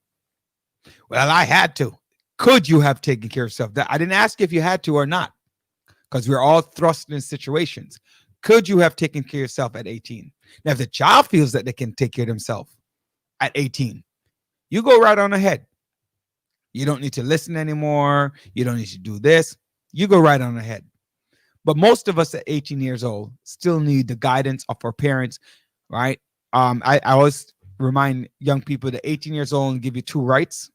Well, I had to. Could you have taken care of yourself? That I didn't ask if you had to or not, because we're all thrust in situations. Could you have taken care of yourself at 18? Now, if the child feels that they can take care of themselves at 18, you go right on ahead. You don't need to listen anymore. You don't need to do this. You go right on ahead. But most of us at 18 years old still need the guidance of our parents, right? I always remind young people that 18 years old and give you two rights: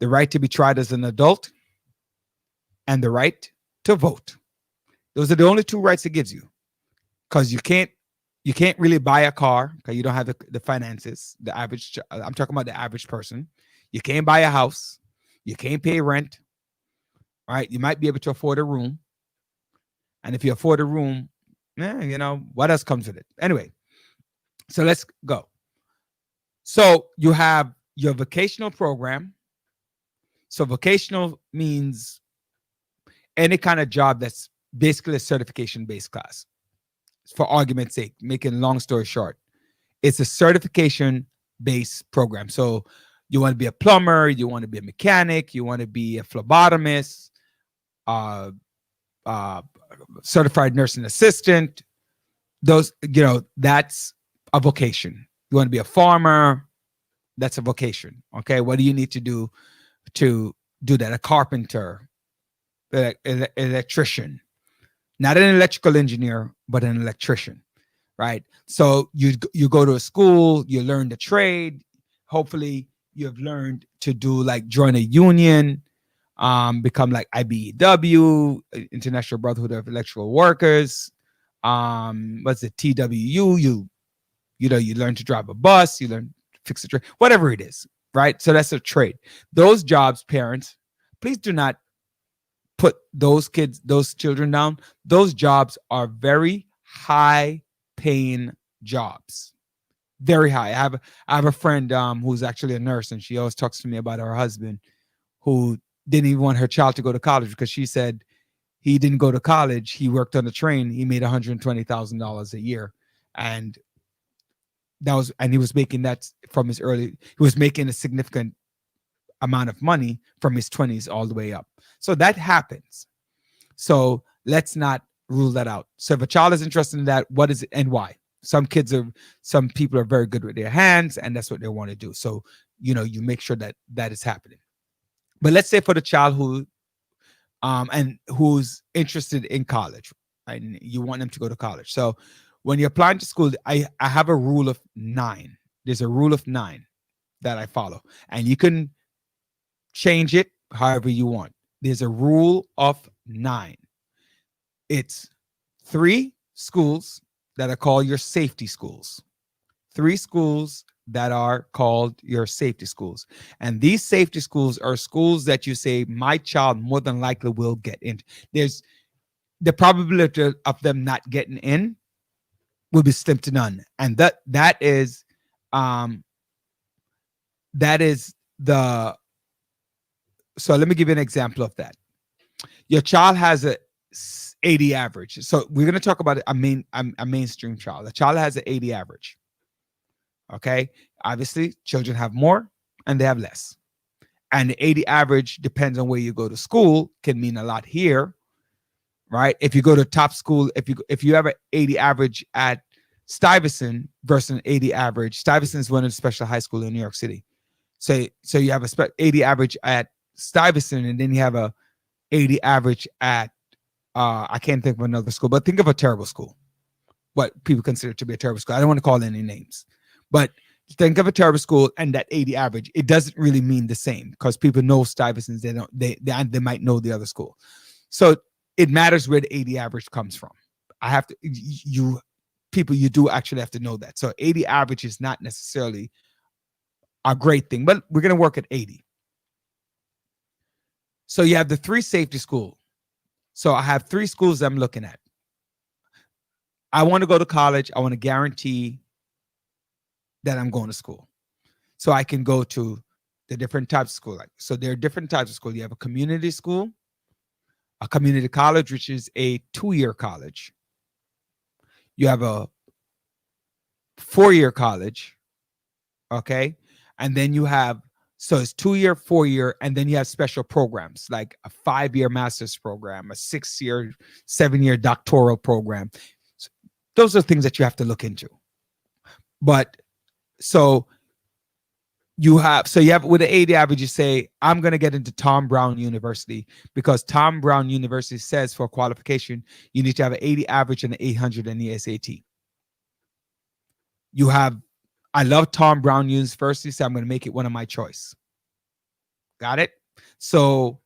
the right to be tried as an adult and the right to vote. Those are the only two rights it gives you, because you can't really buy a car because you don't have the finances. The average, I'm talking about the average person. You can't buy a house. You can't pay rent, right? You might be able to afford a room. And if you afford a room, you know, what else comes with it? Anyway, so let's go. So you have your vocational program. So vocational means any kind of job that's basically a certification-based class. For argument's sake, making a long story short, it's a certification-based program. So you want to be a plumber, you want to be a mechanic, you want to be a phlebotomist, certified nursing assistant. Those, you know, that's a vocation. You want to be a farmer, that's a vocation. Okay, what do you need to do that? A carpenter, electrician, not an electrical engineer, but an electrician, right? So you go to a school, you learn the trade. Hopefully you've learned to do, like, join a union, become like IBEW, International Brotherhood of Electrical Workers. What's it, TWU? You learn to drive a bus, you learn to fix a trade, whatever it is, right? So that's a trade. Those jobs, parents, please do not put those children down. Those jobs are very high paying jobs. Very high. I have a friend who's actually a nurse, and she always talks to me about her husband who didn't even want her child to go to college because she said he didn't go to college. He worked on the train. He made $120,000 a year. And he was making that from his he was making a significant amount of money from his 20s all the way up. So that happens. So let's not rule that out. So if a child is interested in that, what is it and why? Some people are very good with their hands, and that's what they want to do. So, you make sure that is happening. But let's say for the child who's interested in college, right? And you want them to go to college. So when you're applying to school, I have a rule of 9. There's a rule of 9 that I follow, and you can change it however you want. There's a rule of 9. It's 3 schools that are called your safety schools. 3 schools that are called your safety schools. And these safety schools are schools that you say, my child more than likely will get in. There's the probability of them not getting in will be slim to none. And that is the, so let me give you an example of that. Your child has a 80 average. So we're going to talk about a mainstream child. The child has an 80 average. Okay. Obviously, children have more and they have less. And the 80 average depends on where you go to school, can mean a lot here, right? If you go to top school, if you have an 80 average at Stuyvesant versus an 80 average, Stuyvesant is one of the special high school in New York City. So you have a 80 average at Stuyvesant, and then you have a 80 average at I can't think of another school, but think of a terrible school, what people consider to be a terrible school. I don't want to call any names, but think of a terrible school and that 80 average. It doesn't really mean the same because people know Stuyvesant. They might know the other school. So it matters where the 80 average comes from. I have to you do actually have to know that. So 80 average is not necessarily a great thing, but we're going to work at 80. So you have the 3 safety school. So I have 3 schools I'm looking at. I want to go to college. I want to guarantee that I'm going to school. So I can go to the different types of school. So there are different types of school. You have a community school, a community college, which is a 2-year college. You have a 4-year college. Okay. And then you have, so it's 2-year, 4-year, and then you have special programs like a 5-year master's program, a 6-year, 7-year doctoral program. So those are things that you have to look into. But so you have with the 80 average, you say, I'm going to get into Tom Brown University because Tom Brown University says for qualification, you need to have an 80 average and an 800 in the SAT. I love Tom Brown University, so I'm going to make it one of my choice. Got it? So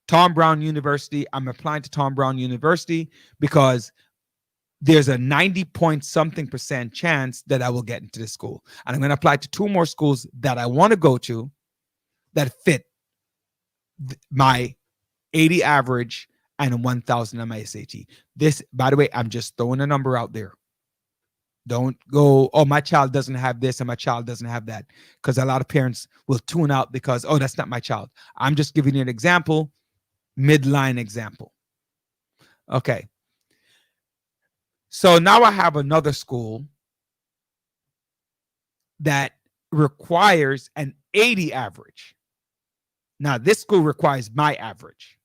Tom Brown University, I'm applying to Tom Brown University because there's a 90-point-something% chance that I will get into this school. And I'm going to apply to 2 more schools that I want to go to that fit my 80 average and 1,000 on my SAT. This, by the way, I'm just throwing a number out there. Don't go, oh, my child doesn't have this and my child doesn't have that. Because a lot of parents will tune out because, oh, that's not my child. I'm just giving you an example, midline example. Okay. So now I have another school that requires an 80 average. Now, this school requires my average.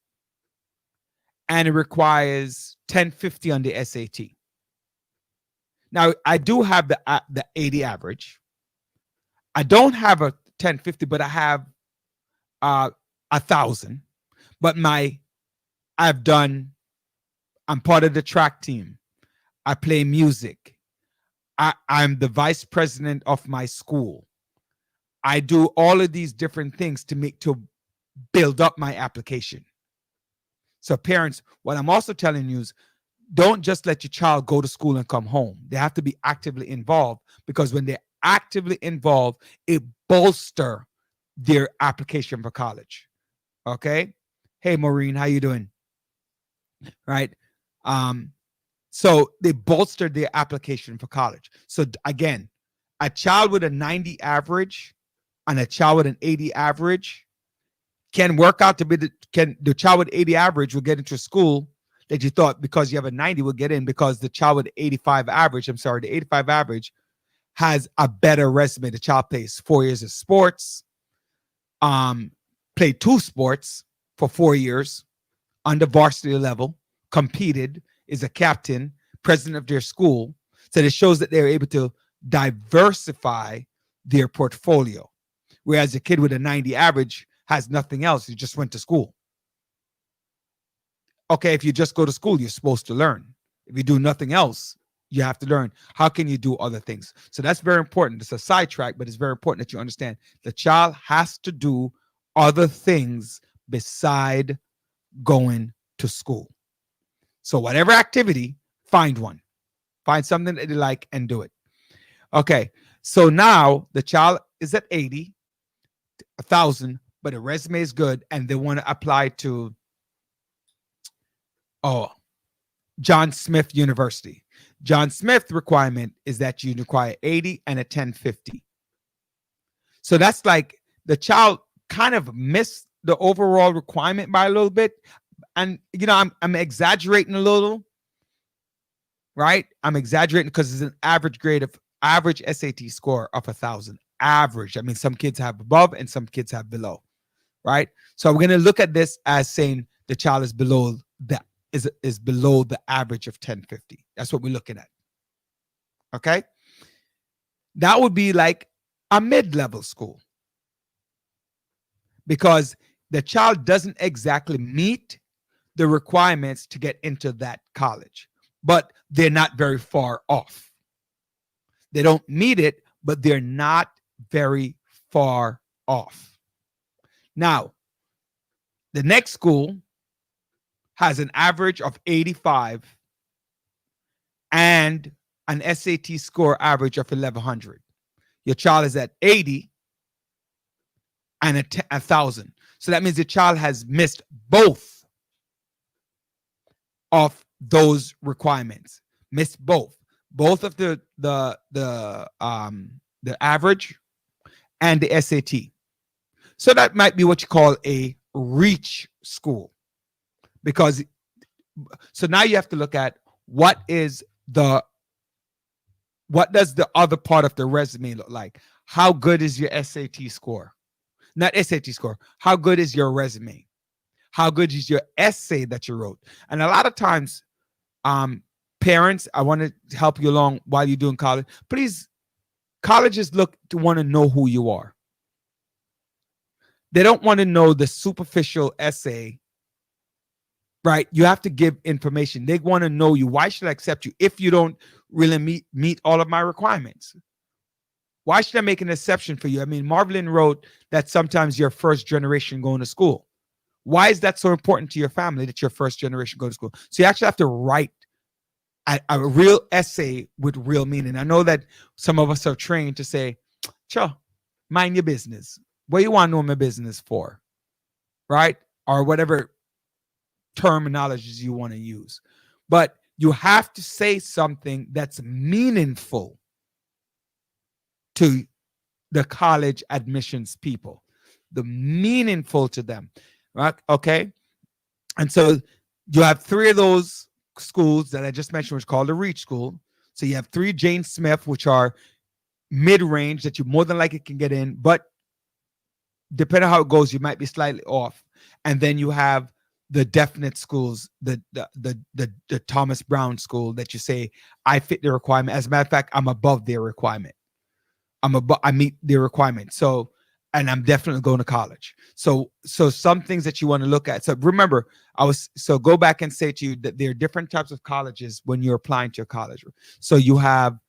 And it requires 1050 on the SAT. Now, I do have the 80 average. I don't have a 1050, but I have 1,000. But I'm part of the track team. I play music. I'm the vice president of my school. I do all of these different things to build up my application. So parents, what I'm also telling you is, don't just let your child go to school and come home. They have to be actively involved because when they're actively involved, it bolsters their application for college. Okay. Hey, Maureen, how you doing? Right. So they bolstered their application for college. So again, a child with a 90 average and a child with an 80 average can work out to be the child with 80 average will get into school that you thought because you have a 90 will get in because the child with 85 average, the 85 average has a better resume. The child plays 4 years of sports, played 2 sports for 4 years on the varsity level, competed, is a captain, president of their school. So it shows that they're able to diversify their portfolio. Whereas a kid with a 90 average has nothing else. He just went to school. Okay, if you just go to school, you're supposed to learn. If you do nothing else, you have to learn. How can you do other things? So that's very important. It's a sidetrack, but it's very important that you understand the child has to do other things beside going to school. So whatever activity, find one. Find something that you like and do it. Okay, so now the child is at 80, 1,000, but the resume is good and they want to apply to John Smith University. John Smith requirement is that you require 80 and a 1050. So that's like the child kind of missed the overall requirement by a little bit. And, I'm exaggerating a little, right? I'm exaggerating because it's an average grade of average SAT score of 1,000. Average. I mean, some kids have above and some kids have below, right? So we're going to look at this as saying the child is below the average of 1050. That's what we're looking at. Okay? That would be like a mid-level school, because the child doesn't exactly meet the requirements to get into that college, but they're not very far off. They don't meet it, but they're not very far off. Now, the next school has an average of 85 and an SAT score average of 1,100. Your child is at 80 and 1,000. So that means the child has missed both of those requirements. Missed both of the average and the SAT. So that might be what you call a reach school. Because so now you have to look at what does the other part of the resume look like? How good is your SAT score? Not SAT score. How good is your resume? How good is your essay that you wrote? And a lot of times, parents, I want to help you along while you're doing college. Please, colleges want to know who you are. They don't want to know the superficial essay, right? You have to give information. They want to know you. Why should I accept you if you don't really meet all of my requirements? Why should I make an exception for you? I mean, Marvelyn wrote that sometimes you're first generation going to school. Why is that so important to your family that you're first generation going to school? So you actually have to write a real essay with real meaning. I know that some of us are trained to say, sure, mind your business. What do you want to know my business for? Right? Or whatever terminologies you want to use. But you have to say something that's meaningful to the college admissions people, the meaningful to them, right? Okay. And so you have 3 of those schools that I just mentioned, which is called a reach school. So you have 3 Jane Smith, which are mid-range that you more than likely can get in, but depending on how it goes, you might be slightly off. And then you have the definite schools, the Thomas Brown school that you say, I fit the requirement. As a matter of fact, I'm above their requirement. I meet their requirement. So, and I'm definitely going to college. So some things that you want to look at. So remember, go back and say to you that there are different types of colleges when you're applying to a college. So you have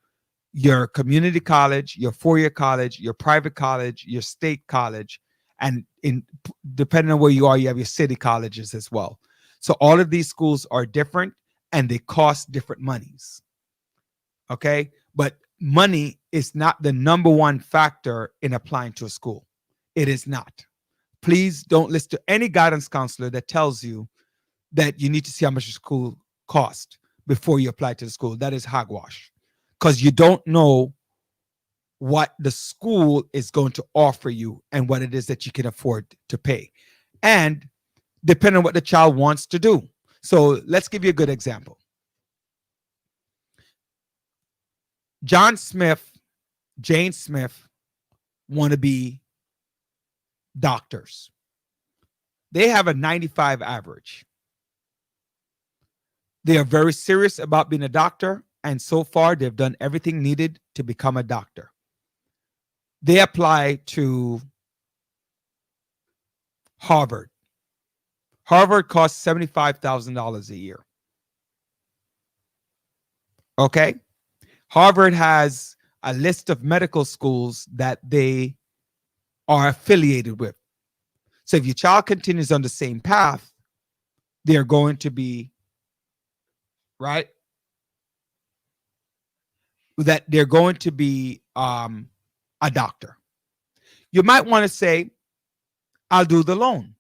your community college, your 4-year college, your private college, your state college, and depending on where you are, you have your city colleges as well. So all of these schools are different and they cost different monies. Okay. But money is not the number one factor in applying to a school. It is not. Please don't listen to any guidance counselor that tells you that you need to see how much the school costs before you apply to the school. That is hogwash, because you don't know what the school is going to offer you and what it is that you can afford to pay, and depending on what the child wants to do. So let's give you a good example. Jane Smith want to be doctors. They have a 95 average. They are very serious about being a doctor, and so far they've done everything needed to become a doctor. They apply to Harvard. Harvard costs $75,000 a year. Okay? Harvard has a list of medical schools that they are affiliated with. So if your child continues on the same path, they're going to be, right? That they're going to be a doctor. You might want to say, I'll do the loan.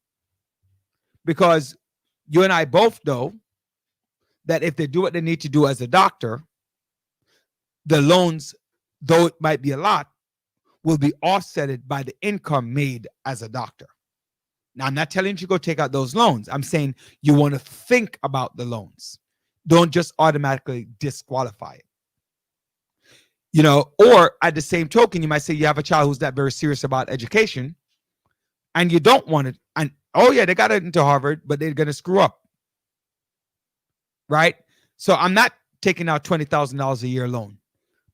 Because you and I both know that if they do what they need to do as a doctor, the loans, though it might be a lot, will be offset by the income made as a doctor. Now, I'm not telling you to go take out those loans. I'm saying you want to think about the loans. Don't just automatically disqualify it. Or at the same token, you might say you have a child who's not very serious about education and you don't want it. And oh yeah, they got it into Harvard, but they're going to screw up. Right. So I'm not taking out $20,000 a year loan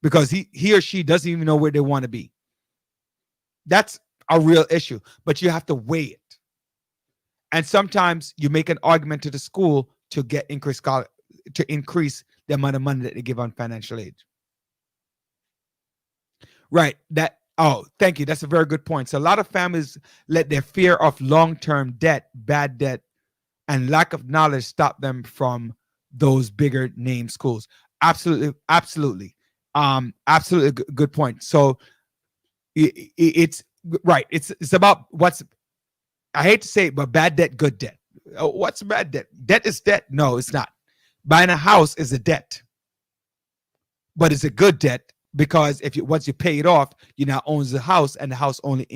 because he or she doesn't even know where they want to be. That's a real issue, but you have to weigh it. And sometimes you make an argument to the school to get increase the amount of money that they give on financial aid. Right. Thank you. That's a very good point. So a lot of families let their fear of long-term debt, bad debt, and lack of knowledge stop them from those bigger name schools. Absolutely. Absolutely good point. So it's right. It's about I hate to say it, but bad debt, good debt. What's bad debt? Debt is debt. No, it's not. Buying a house is a debt, but it's a good debt because once you pay it off, you now own the house, and the house only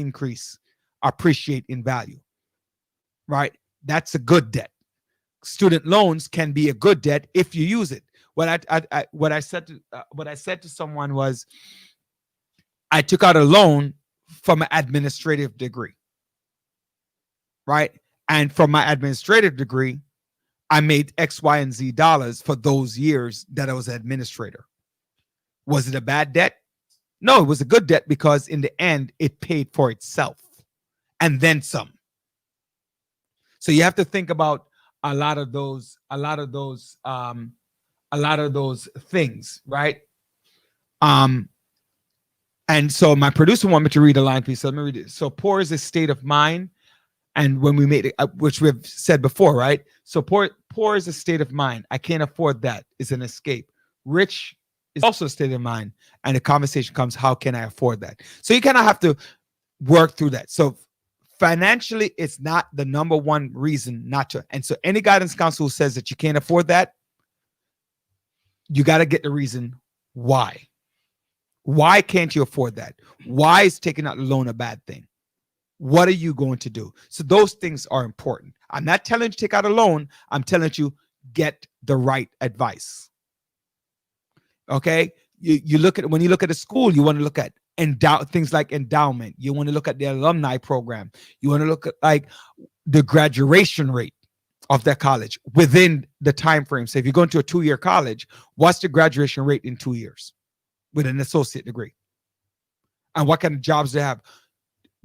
appreciate in value. Right? That's a good debt. Student loans can be a good debt if you use it. What I said to someone was, I took out a loan from an administrative degree. Right? And from my administrative degree, I made X, Y, and Z dollars for those years that I was an administrator. Was it a bad debt? No, it was a good debt because in the end, it paid for itself and then some. So you have to think about a lot of those things, right? And so my producer wanted me to read a line piece. So let me read it. So poor is a state of mind. And when we made it, which we've said before, right? So poor is a state of mind. I can't afford that. It's an escape. Rich is also a state of mind. And the conversation comes, how can I afford that? So you kind of have to work through that. So financially, it's not the number one reason not to. And so any guidance counselor who says that you can't afford that, you got to get the reason why. Why can't you afford that? Why is taking out a loan a bad thing? What are you going to do? So those things are important. I'm not telling you to take out a loan. I'm telling you, get the right advice. Okay. You look at, when you look at a school, you want to look at things like endowment. You want to look at the alumni program. You want to look at like the graduation rate of that college within the time frame. So if you're going to a 2-year college, what's the graduation rate in 2 years with an associate degree? And what kind of jobs they have?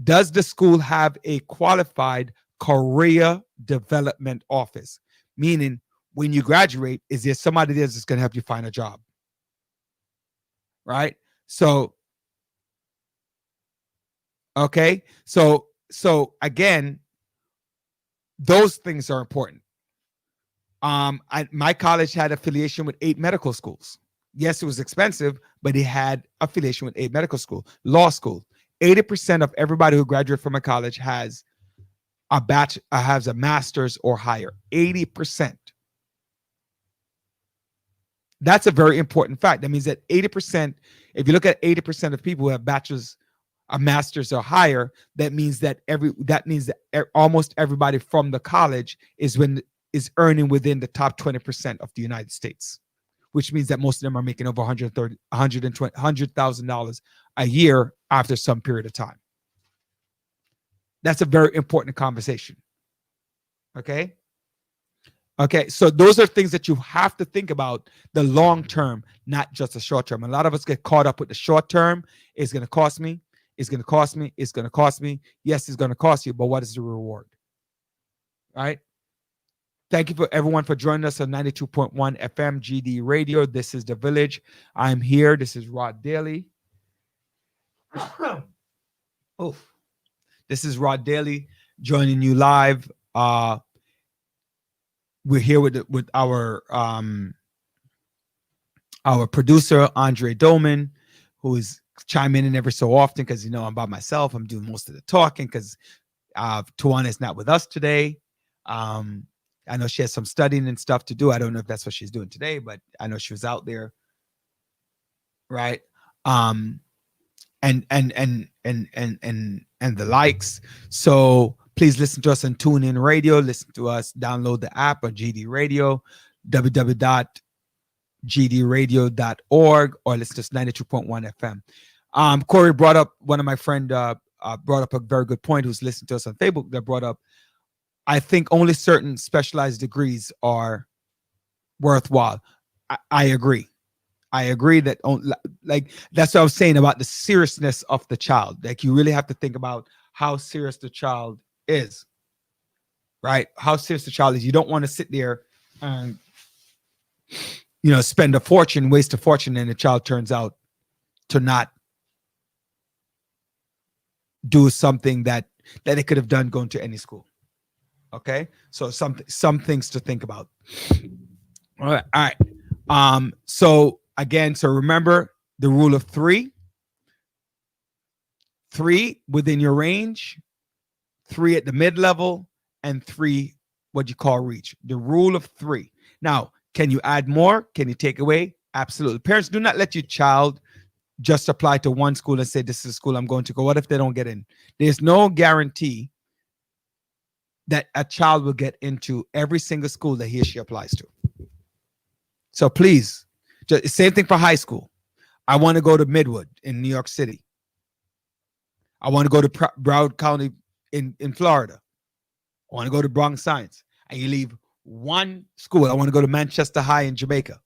Does the school have a qualified career development office? Meaning, when you graduate, is there somebody there that's going to help you find a job? Right? So, okay. So again, those things are important. My college had affiliation with 8 medical schools. Yes, it was expensive, but it had affiliation with 8 medical schools. Law school. 80% of everybody who graduates from a college has a master's or higher. 80%. That's a very important fact. That means that 80%, if you look at 80% of people who have bachelor's, a master's or higher, that means that almost everybody from the college is earning within the top 20% of the United States, which means that most of them are making over $100,000 a year after some period of time. That's a very important conversation. Okay. So those are things that you have to think about the long term, not just the short term. A lot of us get caught up with the short term. It's going to cost me. It's going to cost me. It's going to cost me. Yes, it's going to cost you, but what is the reward? All right. Thank you for everyone for joining us on 92.1 FM GD Radio. This is The Village. I'm here. This is Rod Daly. This is Rod Daly joining you live. We're here with our producer Andre Doman, who is chiming in every so often because I'm by myself. I'm doing most of the talking because Tawana is not with us today. I know she has some studying and stuff to do. I don't know if that's what she's doing today, but I know she was out there, right? And the likes. So please listen to us on TuneIn Radio. Listen to us. Download the app on GD Radio. gdradio.org, or listen to us 92.1 FM. Corey brought up, one of my friend brought up a very good point, who's listening to us on Facebook, that brought up, I think only certain specialized degrees are worthwhile. I agree. I agree that, like, that's what I was saying about the seriousness of the child. Like, you really have to think about how serious the child is, right? How serious the child is. You don't want to sit there and, spend a fortune, waste a fortune, and the child turns out to not do something that it could have done going to any school. Okay, so some things to think about. All right. So again, so remember the rule of 3. 3 within your range, 3 at the mid-level, and 3 what you call reach. The rule of 3. Now, can you add more? Can you take away? Absolutely. Parents, do not let your child just apply to one school and say, this is the school I'm going to go. What if they don't get in? There's no guarantee that a child will get into every single school that he or she applies to. So please, same thing for high school. I want to go to Midwood in New York City. I want to go to Broward County in Florida. I want to go to Bronx Science. And you leave one school. I want to go to Manchester High in Jamaica.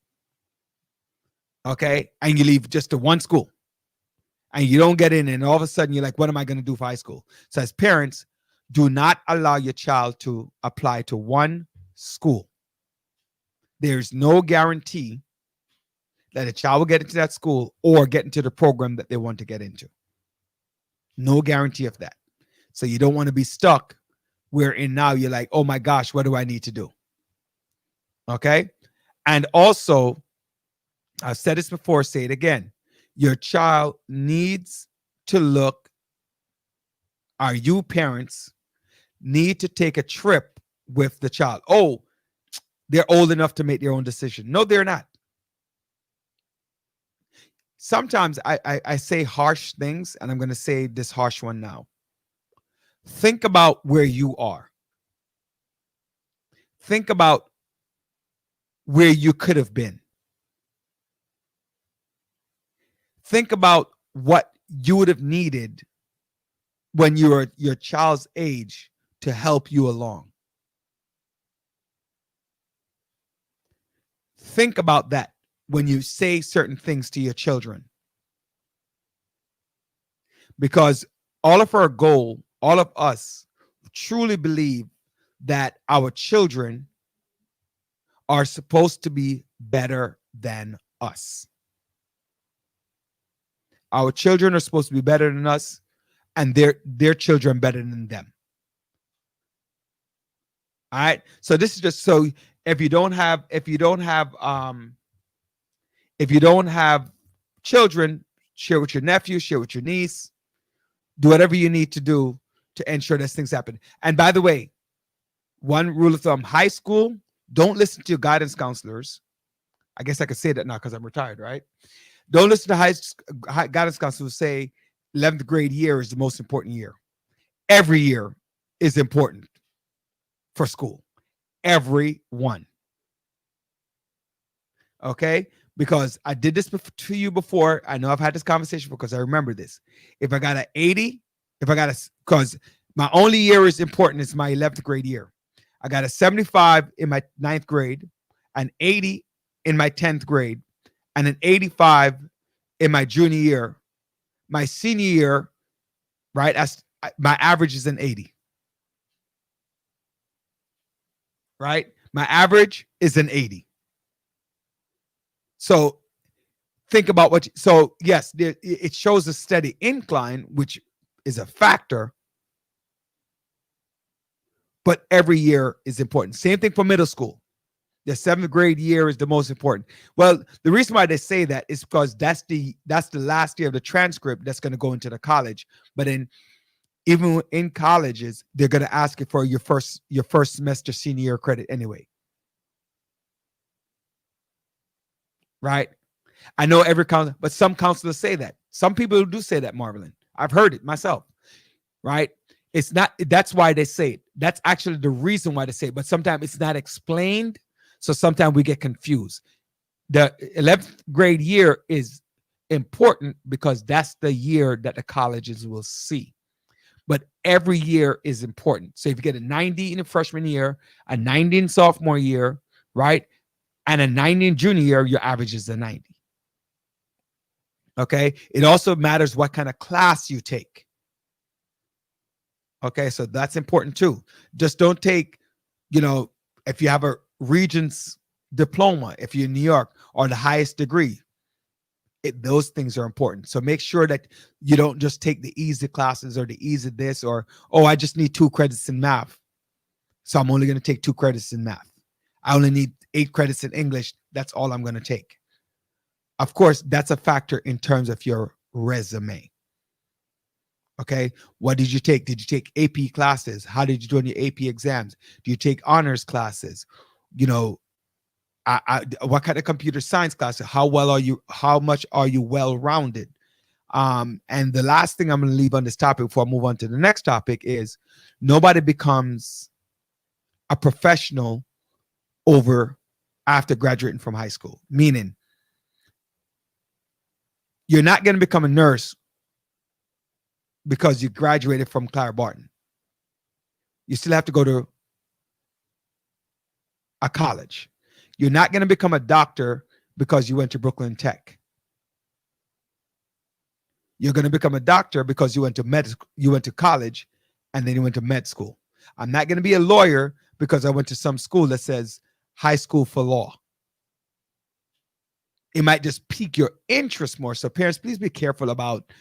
Okay? And you leave just to one school. And you don't get in, and all of a sudden you're like, what am I going to do for high school? So as parents, do not allow your child to apply to one school. There's no guarantee that a child will get into that school or get into the program that they want to get into. No guarantee of that. So you don't want to be stuck wherein now you're like, oh my gosh, what do I need to do? Okay? And also, I've said this before, say it again. Your child needs to look, or you parents need to take a trip with the child. Oh, they're old enough to make their own decision. No, they're not. Sometimes I say harsh things, and I'm going to say this harsh one now. Think about where you are. Think about where you could have been. Think about what you would have needed when you were your child's age to help you along. Think about that when you say certain things to your children. Because all of our goal, all of us truly believe that our children are supposed to be better than us. Our children are supposed to be better than us, and their children better than them. All right. So this is just so if you don't have children, share with your nephew, share with your niece, do whatever you need to do to ensure that things happen. And by the way, one rule of thumb: high school, don't listen to your guidance counselors. I guess I could say that now because I'm retired, right? Don't listen to high guidance counselors who say 11th grade year is the most important year. Every year is important for school. Every one. Okay? Because I did this to you before. I know I've had this conversation because I remember this. If I got an 80, because my only year is important is my 11th grade year. I got a 75 in my 9th grade, an 80 in my 10th grade, and an 85 in my junior year. My senior year, right, my average is an 80. Right? My average is an 80. So think about so yes, it shows a steady incline, which is a factor, but every year is important. Same thing for middle school. The 7th grade year is the most important. Well, the reason why they say that is because that's the last year of the transcript that's going to go into the college. But even in colleges, they're going to ask you for your first semester senior year credit anyway. Right? I know every counselor, but some counselors say that. Some people do say that, Marvelyn. I've heard it myself. Right? It's not, that's why they say it. That's actually the reason why they say it. But sometimes it's not explained. So sometimes we get confused. The 11th grade year is important because that's the year that the colleges will see. But every year is important. So if you get a 90 in the freshman year, a 90 in sophomore year, right, and a 90 in junior year, your average is a 90. Okay. It also matters what kind of class you take. Okay. So that's important too. Just don't take, if you have a Regents diploma, if you're in New York, or the highest degree, those things are important. So make sure that you don't just take the easy classes or the easy this, or, oh, I just need 2 credits in math, so I'm only going to take 2 credits in math. I only need 8 credits in English. That's all I'm going to take. Of course, that's a factor in terms of your resume. Okay. What did you take? Did you take AP classes? How did you do on your AP exams? Do you take honors classes? What kind of computer science classes? How much are you well-rounded? And the last thing I'm going to leave on this topic before I move on to the next topic is nobody becomes a professional after graduating from high school. Meaning, you're not going to become a nurse because you graduated from Clara Barton. You still have to go to a college. You're not going to become a doctor because you went to Brooklyn Tech. You're going to become a doctor because you went to college, and then you went to med school. I'm not going to be a lawyer because I went to some school that says high school for law. It might just pique your interest more. So parents, please be careful about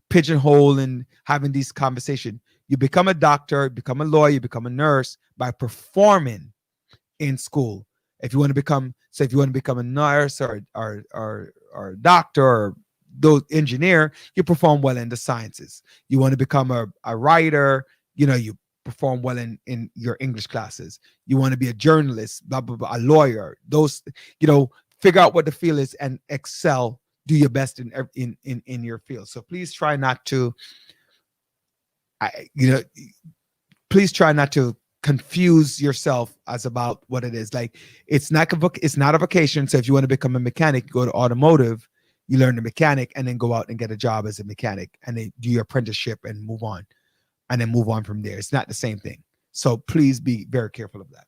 pigeonhole and having these conversations. You become a doctor, become a lawyer, you become a nurse by performing in school. If you want to become a nurse or a doctor or engineer, you perform well in the sciences. You want to become a writer, you perform well in your English classes. You want to be a journalist, blah, blah, blah, a lawyer. Those, figure out what the field is and excel. Do your best in your field. So please try not to, please try not to confuse yourself as about what it is. Like, it's not a vocation. So if you want to become a mechanic, you go to automotive, you learn the mechanic, and then go out and get a job as a mechanic, and then do your apprenticeship and move on, and then move on from there. It's not the same thing. So please be very careful of that.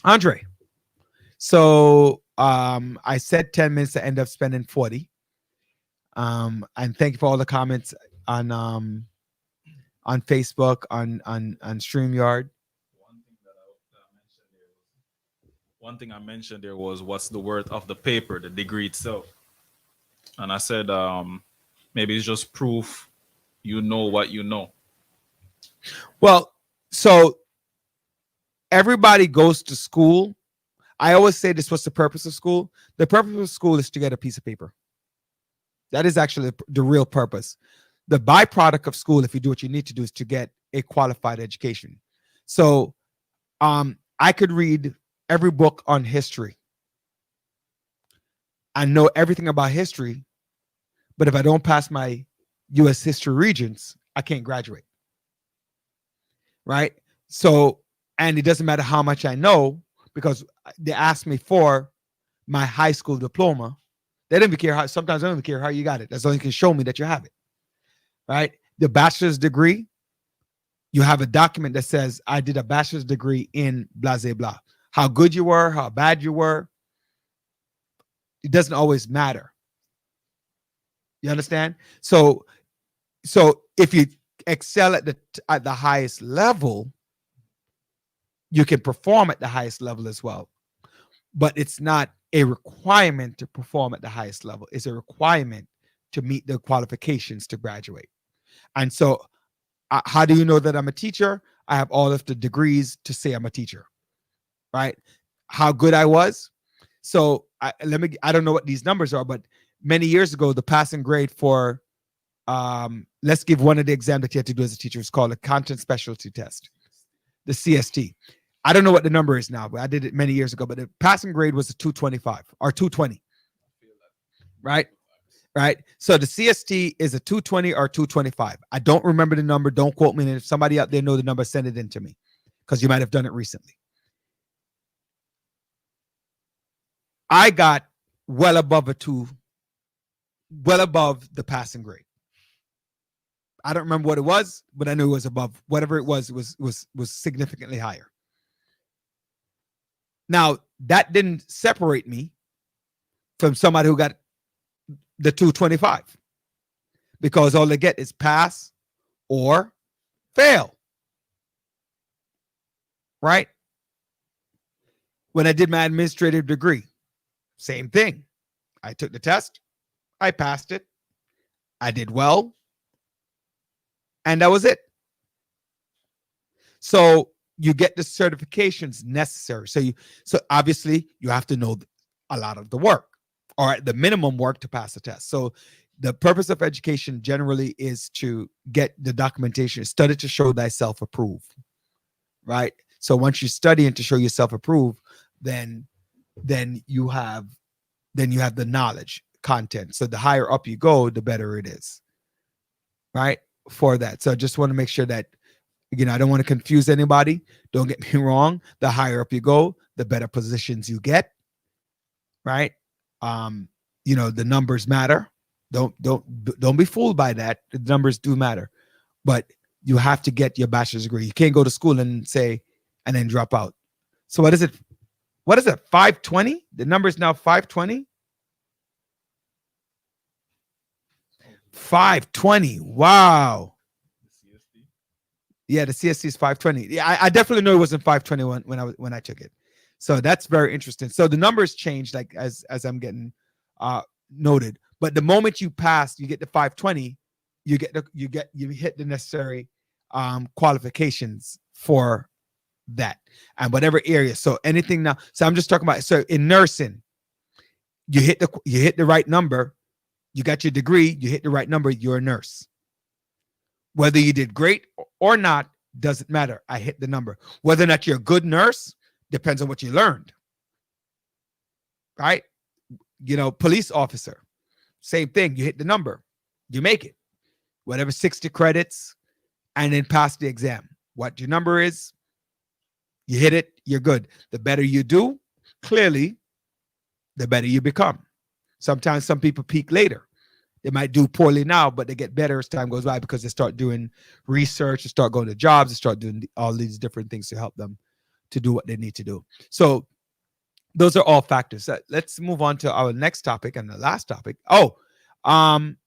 Andre. So I said 10 minutes to end up spending 40. And thank you for all the comments on Facebook, on StreamYard. One thing I mentioned there was what's the worth of the paper, the degree itself. And I said maybe it's just proof you know what you know. Well, so everybody goes to school. I always say this: what's the purpose of school? The purpose of school is to get a piece of paper. That is actually the real purpose. The byproduct of school, if you do what you need to do, is to get a qualified education. So I could read every book on history. I know everything about history, but if I don't pass my U.S. history regents, I can't graduate. Right? So, and it doesn't matter how much I know, because they asked me for my high school diploma. They don't even care how, sometimes they don't even care how you got it. As long as you can show me that you have it. Right? The bachelor's degree, you have a document that says, I did a bachelor's degree in blah, blah, blah. How good you were, how bad you were, it doesn't always matter. You understand? So if you excel at the highest level, you can perform at the highest level as well. But it's not a requirement to perform at the highest level. It's a requirement to meet the qualifications to graduate. And so how do you know that I'm a teacher? I have all of the degrees to say I'm a teacher, right? How good I was. So I don't know what these numbers are, but many years ago, the passing grade for, let's give one of the exams that you have to do as a teacher. It's called a content specialty test, the CST. I don't know what the number is now, but I did it many years ago. But the passing grade was a 225 or 220, right? Right. So the CST is a 220 or 225. I don't remember the number. Don't quote me. And if somebody out there know the number, send it in to me, because you might have done it recently. I got well above a 2, well above the passing grade. I don't remember what it was, but I knew it was above whatever it was significantly higher. Now, that didn't separate me from somebody who got the 225, because all they get is pass or fail. Right? When I did my administrative degree, same thing. I took the test, I passed it, I did well, and that was it. So you get the certifications necessary. So obviously you have to know a lot of the work, or at the minimum work, to pass the test. So the purpose of education generally is to get the documentation, study to show thyself approved, right? So once you study and to show yourself approved, then you have the knowledge content. So the higher up you go, the better it is, right? For that. So I just want to make sure that, I don't want to confuse anybody. Don't get me wrong. The higher up you go, the better positions you get, right? The numbers matter. Don't be fooled by that. The numbers do matter, but you have to get your bachelor's degree. You can't go to school and then drop out. So what is it? 520? The number is now 520. 520. Wow. Yeah, the CSC is 520. Yeah, I definitely know it wasn't 521 when I took it. So that's very interesting. So the numbers changed, like as I'm getting noted. But the moment you pass, you get the 520, you hit the necessary qualifications for that, and whatever area. So anything now. So I'm just talking about. So in nursing, you hit the right number. You got your degree. You hit the right number. You're a nurse. Whether you did great or not doesn't matter. I hit the number. Whether or not you're a good nurse depends on what you learned. Right? Police officer, same thing. You hit the number, you make it. Whatever 60 credits, and then pass the exam. What your number is, you hit it, you're good. The better you do, clearly, the better you become. Sometimes some people peak later. They might do poorly now, but they get better as time goes by because they start doing research, they start going to jobs, they start doing all these different things to help them to do what they need to do. So those are all factors. Let's move on to our next topic and the last topic.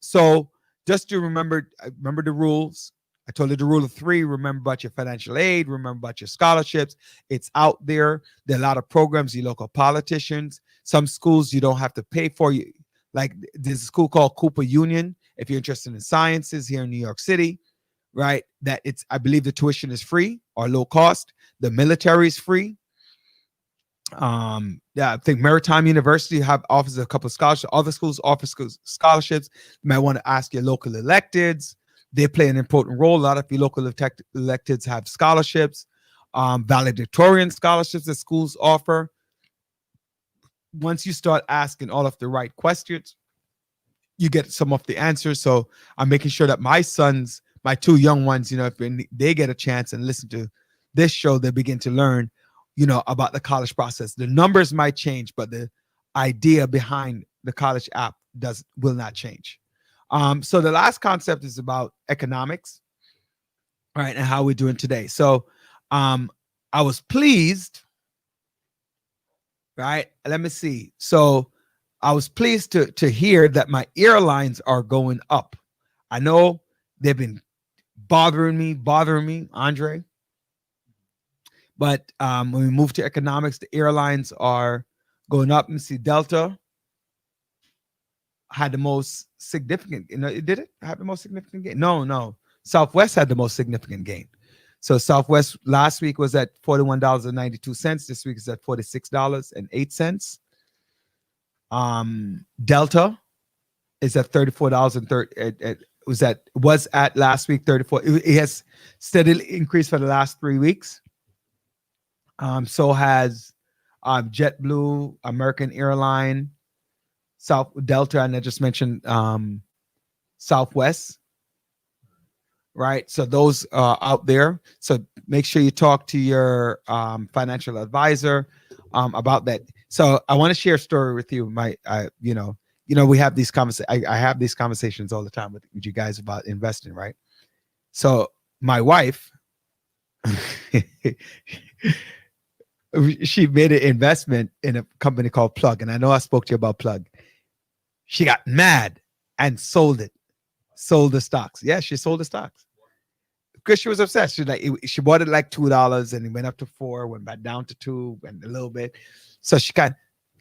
So just to remember the rules. I told you the rule of 3. Remember about your financial aid. Remember about your scholarships. It's out there. There are a lot of programs, your local politicians. Some schools you don't have to pay for. Like there's a school called Cooper Union. If you're interested in sciences here in New York City, right? I believe the tuition is free or low cost. The military is free. I think Maritime University offers a couple of scholarships. Other schools offer scholarships. You might want to ask your local electeds. They play an important role. A lot of your local electeds have scholarships, valedictorian scholarships that schools offer. Once you start asking all of the right questions, you get some of the answers. So I'm making sure that my sons, my 2 young ones, if they get a chance and listen to this show, they begin to learn, about the college process. The numbers might change, but the idea behind the college app will not change. So the last concept is about economics, right, and how we're doing today. So I was pleased, right? Let me see. So I was pleased to hear that my airlines are going up. I know they've been bothering me, Andre. But when we move to economics, the airlines are going up. Let me see. Delta had the most significant, did it have the most significant gain? No. Southwest had the most significant gain. So Southwest last week was at $41.92. This week is at $46.08. Delta is at $34.30. Was at last week 34. It has steadily increased for the last 3 weeks. So has JetBlue, American Airline, Delta, and I just mentioned Southwest, right? So those are out there. So make sure you talk to your financial advisor about that. So I want to share a story with you. We have these I have these conversations all the time with you guys about investing, right? So my wife, she made an investment in a company called Plug, and I know I spoke to you about Plug. She got mad and sold the stocks. Yeah, she sold the stocks because she was obsessed. She bought it like $2 and it went up to $4, went back down to $2, went a little bit. So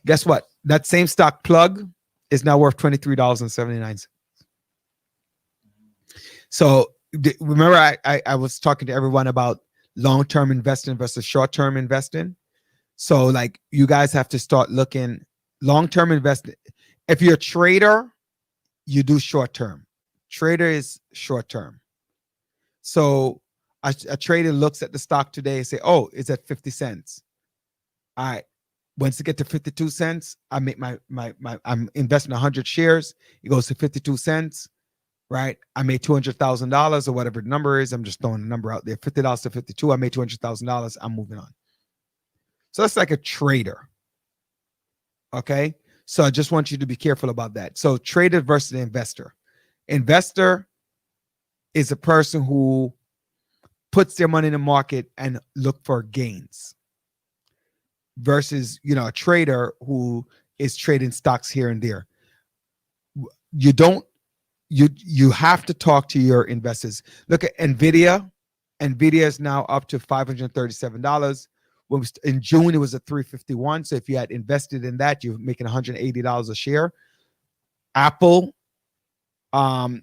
guess what? That same stock Plug is now worth $23.79. So remember, I was talking to everyone about long-term investing versus short-term investing. So like you guys have to start looking long-term investing. If you're a trader, you do short-term. Trader is short-term. So a trader looks at the stock today and say, oh, it's at 50 cents. All right. Once it get to 52 cents, I make I'm investing 100 shares. It goes to 52 cents, right? I made $200,000 or whatever the number is. I'm just throwing a number out there. $50 to 52. I made $200,000. I'm moving on. So that's like a trader. Okay. So I just want you to be careful about that. So trader versus investor. Investor is a person who puts their money in the market and look for gains versus, a trader who is trading stocks here and there. You have to talk to your investors. Look at Nvidia. Nvidia is now up to $537. In June, it was at $351. So if you had invested in that, you're making $180 a share. Apple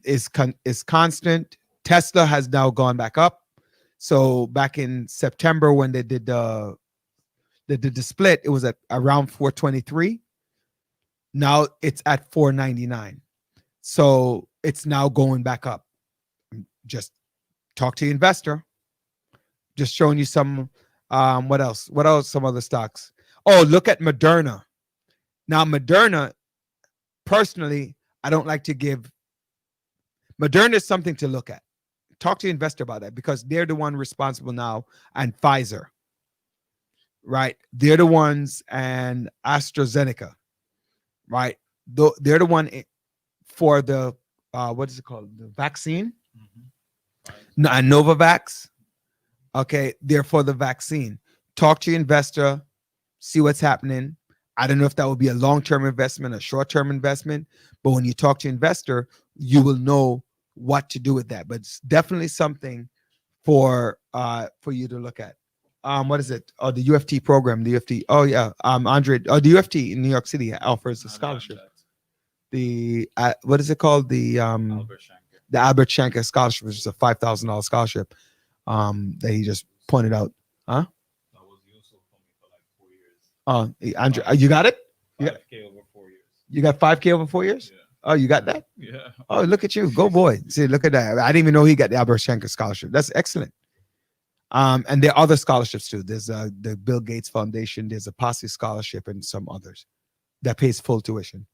is constant. Tesla has now gone back up. So back in September when they did the split, it was at around 423. Now it's at 499. So it's now going back up. Just talk to your investor. Just showing you some. What else? Some other stocks. Oh, look at Moderna. Now, Moderna, personally, I don't like to give. Moderna is something to look at. Talk to your investor about that because they're the one responsible now, and Pfizer, right? They're the ones, and AstraZeneca, right? They're the one for the what is it called? The vaccine, and Novavax. Okay, they're for the vaccine. Talk to your investor, see what's happening. I don't know if that will be a long-term investment, a short-term investment, but when you talk to your investor, you will know what to do with that. But it's definitely something for you to look at. What is it? Oh, the UFT program, the UFT. Oh yeah, Andre. Oh, the UFT in New York City offers a scholarship. The what is it called? The Albert Shanker Scholarship, which is a $5,000 scholarship. That he just pointed out. Huh? That was useful for me for like 4 years. Oh, Andre, you got it? 5K over 4 years. You got 5K over 4 years? Yeah. Oh, you got that? Yeah. Oh, look at you. Go boy. See, look at that. I didn't even know he got the Albert Shanker Scholarship. That's excellent. And there are other scholarships too. There's the Bill Gates Foundation. There's a Posse Scholarship and some others that pays full tuition.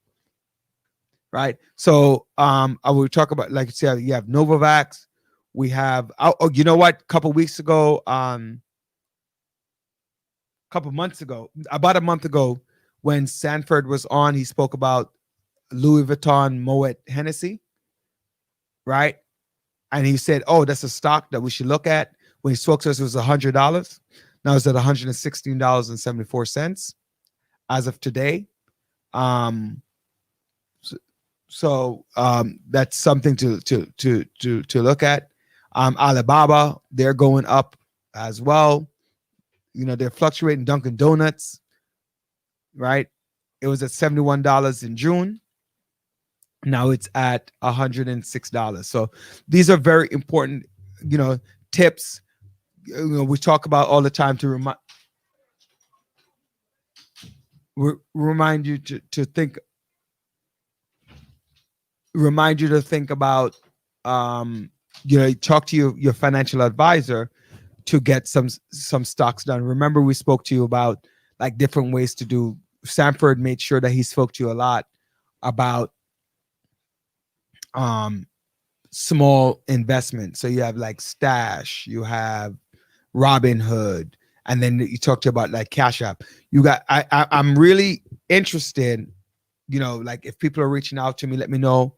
Right? So I will talk about, like you said, you have Novavax. We have, you know what? A couple months ago, about a month ago, when Sanford was on, he spoke about Louis Vuitton Moet Hennessy, right? And he said, oh, that's a stock that we should look at. When he spoke to us, it was $100. Now it's at $116.74 as of today. So that's something to look at. Alibaba, they're going up as well. They're fluctuating. Dunkin' Donuts, right? It was at $71 in June. Now it's at $106. So these are very important, tips. We talk about all the time to remind you to think. Remind you to think about. Talk to your financial advisor to get some stocks done. Remember, we spoke to you about like different ways to do. Sanford made sure that he spoke to you a lot about small investments. So you have like Stash, you have Robinhood, And then you talked about like Cash App. I'm really interested, like if people are reaching out to me, let me know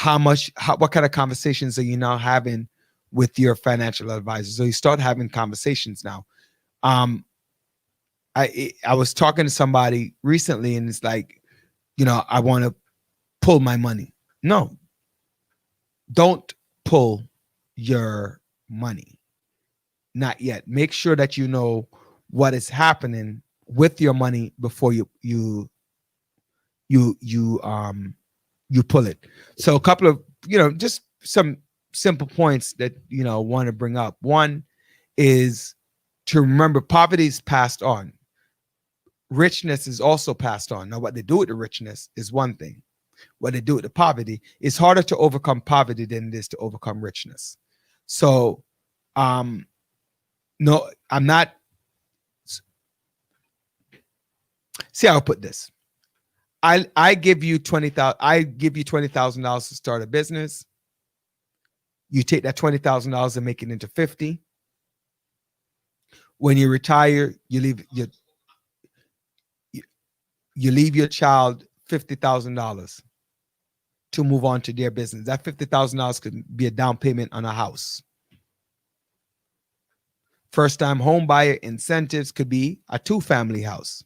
what kind of conversations are you now having with your financial advisor. So you start having conversations now. I was talking to somebody recently and it's like, I want to pull my money. No, don't pull your money. Not yet. Make sure that you know what is happening with your money before you pull it. So a couple of, just some simple points that, want to bring up. One is to remember poverty is passed on. Richness is also passed on. Now, what they do with the richness is one thing. What they do with the poverty is harder to overcome poverty than it is to overcome richness. So, no, I'm not. See how I put this. I give you $20,000. I give you $20,000 to start a business. You take that $20,000 and make it into 50. When you retire, you leave your child $50,000 to move on to their business. That $50,000 could be a down payment on a house. First-time home buyer incentives could be a 2-family house.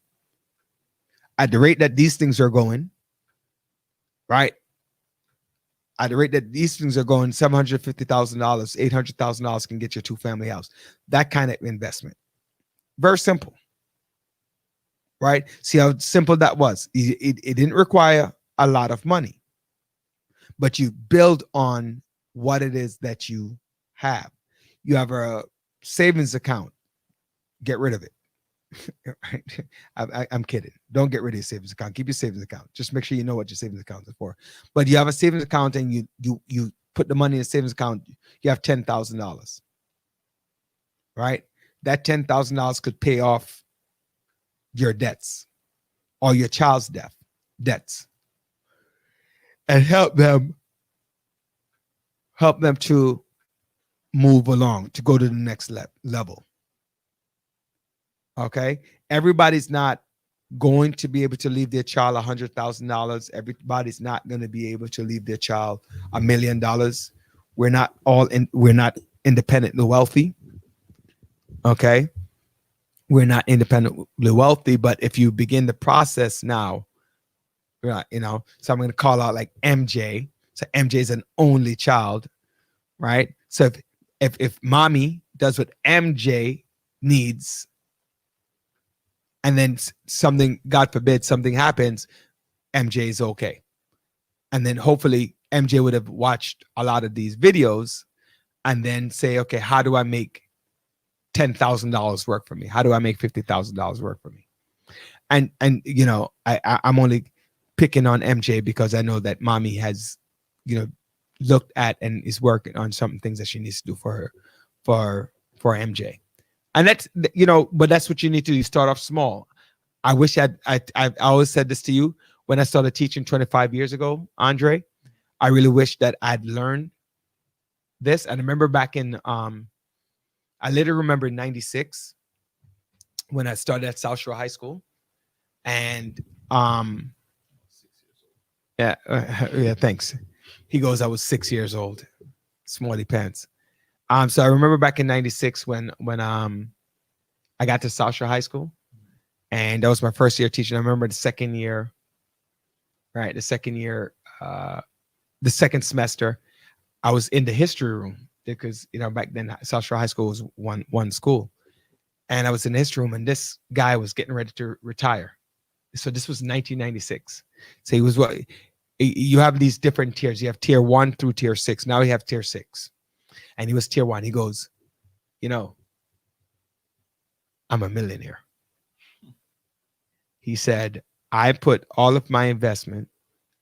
At the rate that these things are going, right? At the rate that these things are going, $750,000, $800,000 can get you a 2-family house. That kind of investment. Very simple. Right? See how simple that was. It didn't require a lot of money, but you build on what it is that you have. You have a savings account. Get rid of it. I'm kidding. Don't get rid of your savings account. Keep your savings account. Just make sure you know what your savings account is for. But you have a savings account and you put the money in a savings account. You have $10,000. Right? That $10,000 could pay off your debts or your child's debts and help them to move along, to go to the next level. Okay. Everybody's not going to be able to leave their child $100,000. Everybody's not going to be able to leave their child $1 million. We're not independently wealthy. Okay. We're not independently wealthy, but if you begin the process now, so I'm going to call out like MJ. So MJ is an only child, right? So if mommy does what MJ needs, and then something, God forbid, something happens, MJ is okay. And then hopefully MJ would have watched a lot of these videos and then say, okay, how do I make $10,000 work for me? How do I make $50,000 work for me? And I'm only picking on MJ because I know that mommy has, looked at and is working on some things that she needs to do for her, for MJ. And that's, but that's what you need to do. You start off small. I wish I always said this to you when I started teaching 25 years ago, Andre. I really wish that I'd learned this. And I remember back in, I literally remember in 96 when I started at South Shore High School. And yeah, thanks. He goes, I was 6 years old. Smarty pants. So I remember back in 96 when I got to South Shore High School, and that was my first year teaching. I remember the second year, right? The second semester, I was in the history room because, back then South Shore High School was one school, and I was in the history room, and this guy was getting ready to retire. So this was 1996. So he was you have these different tiers. You have tier 1 through tier 6. Now we have tier 6. And he was tier 1. He goes, I'm a millionaire. He said, I put all of my investment,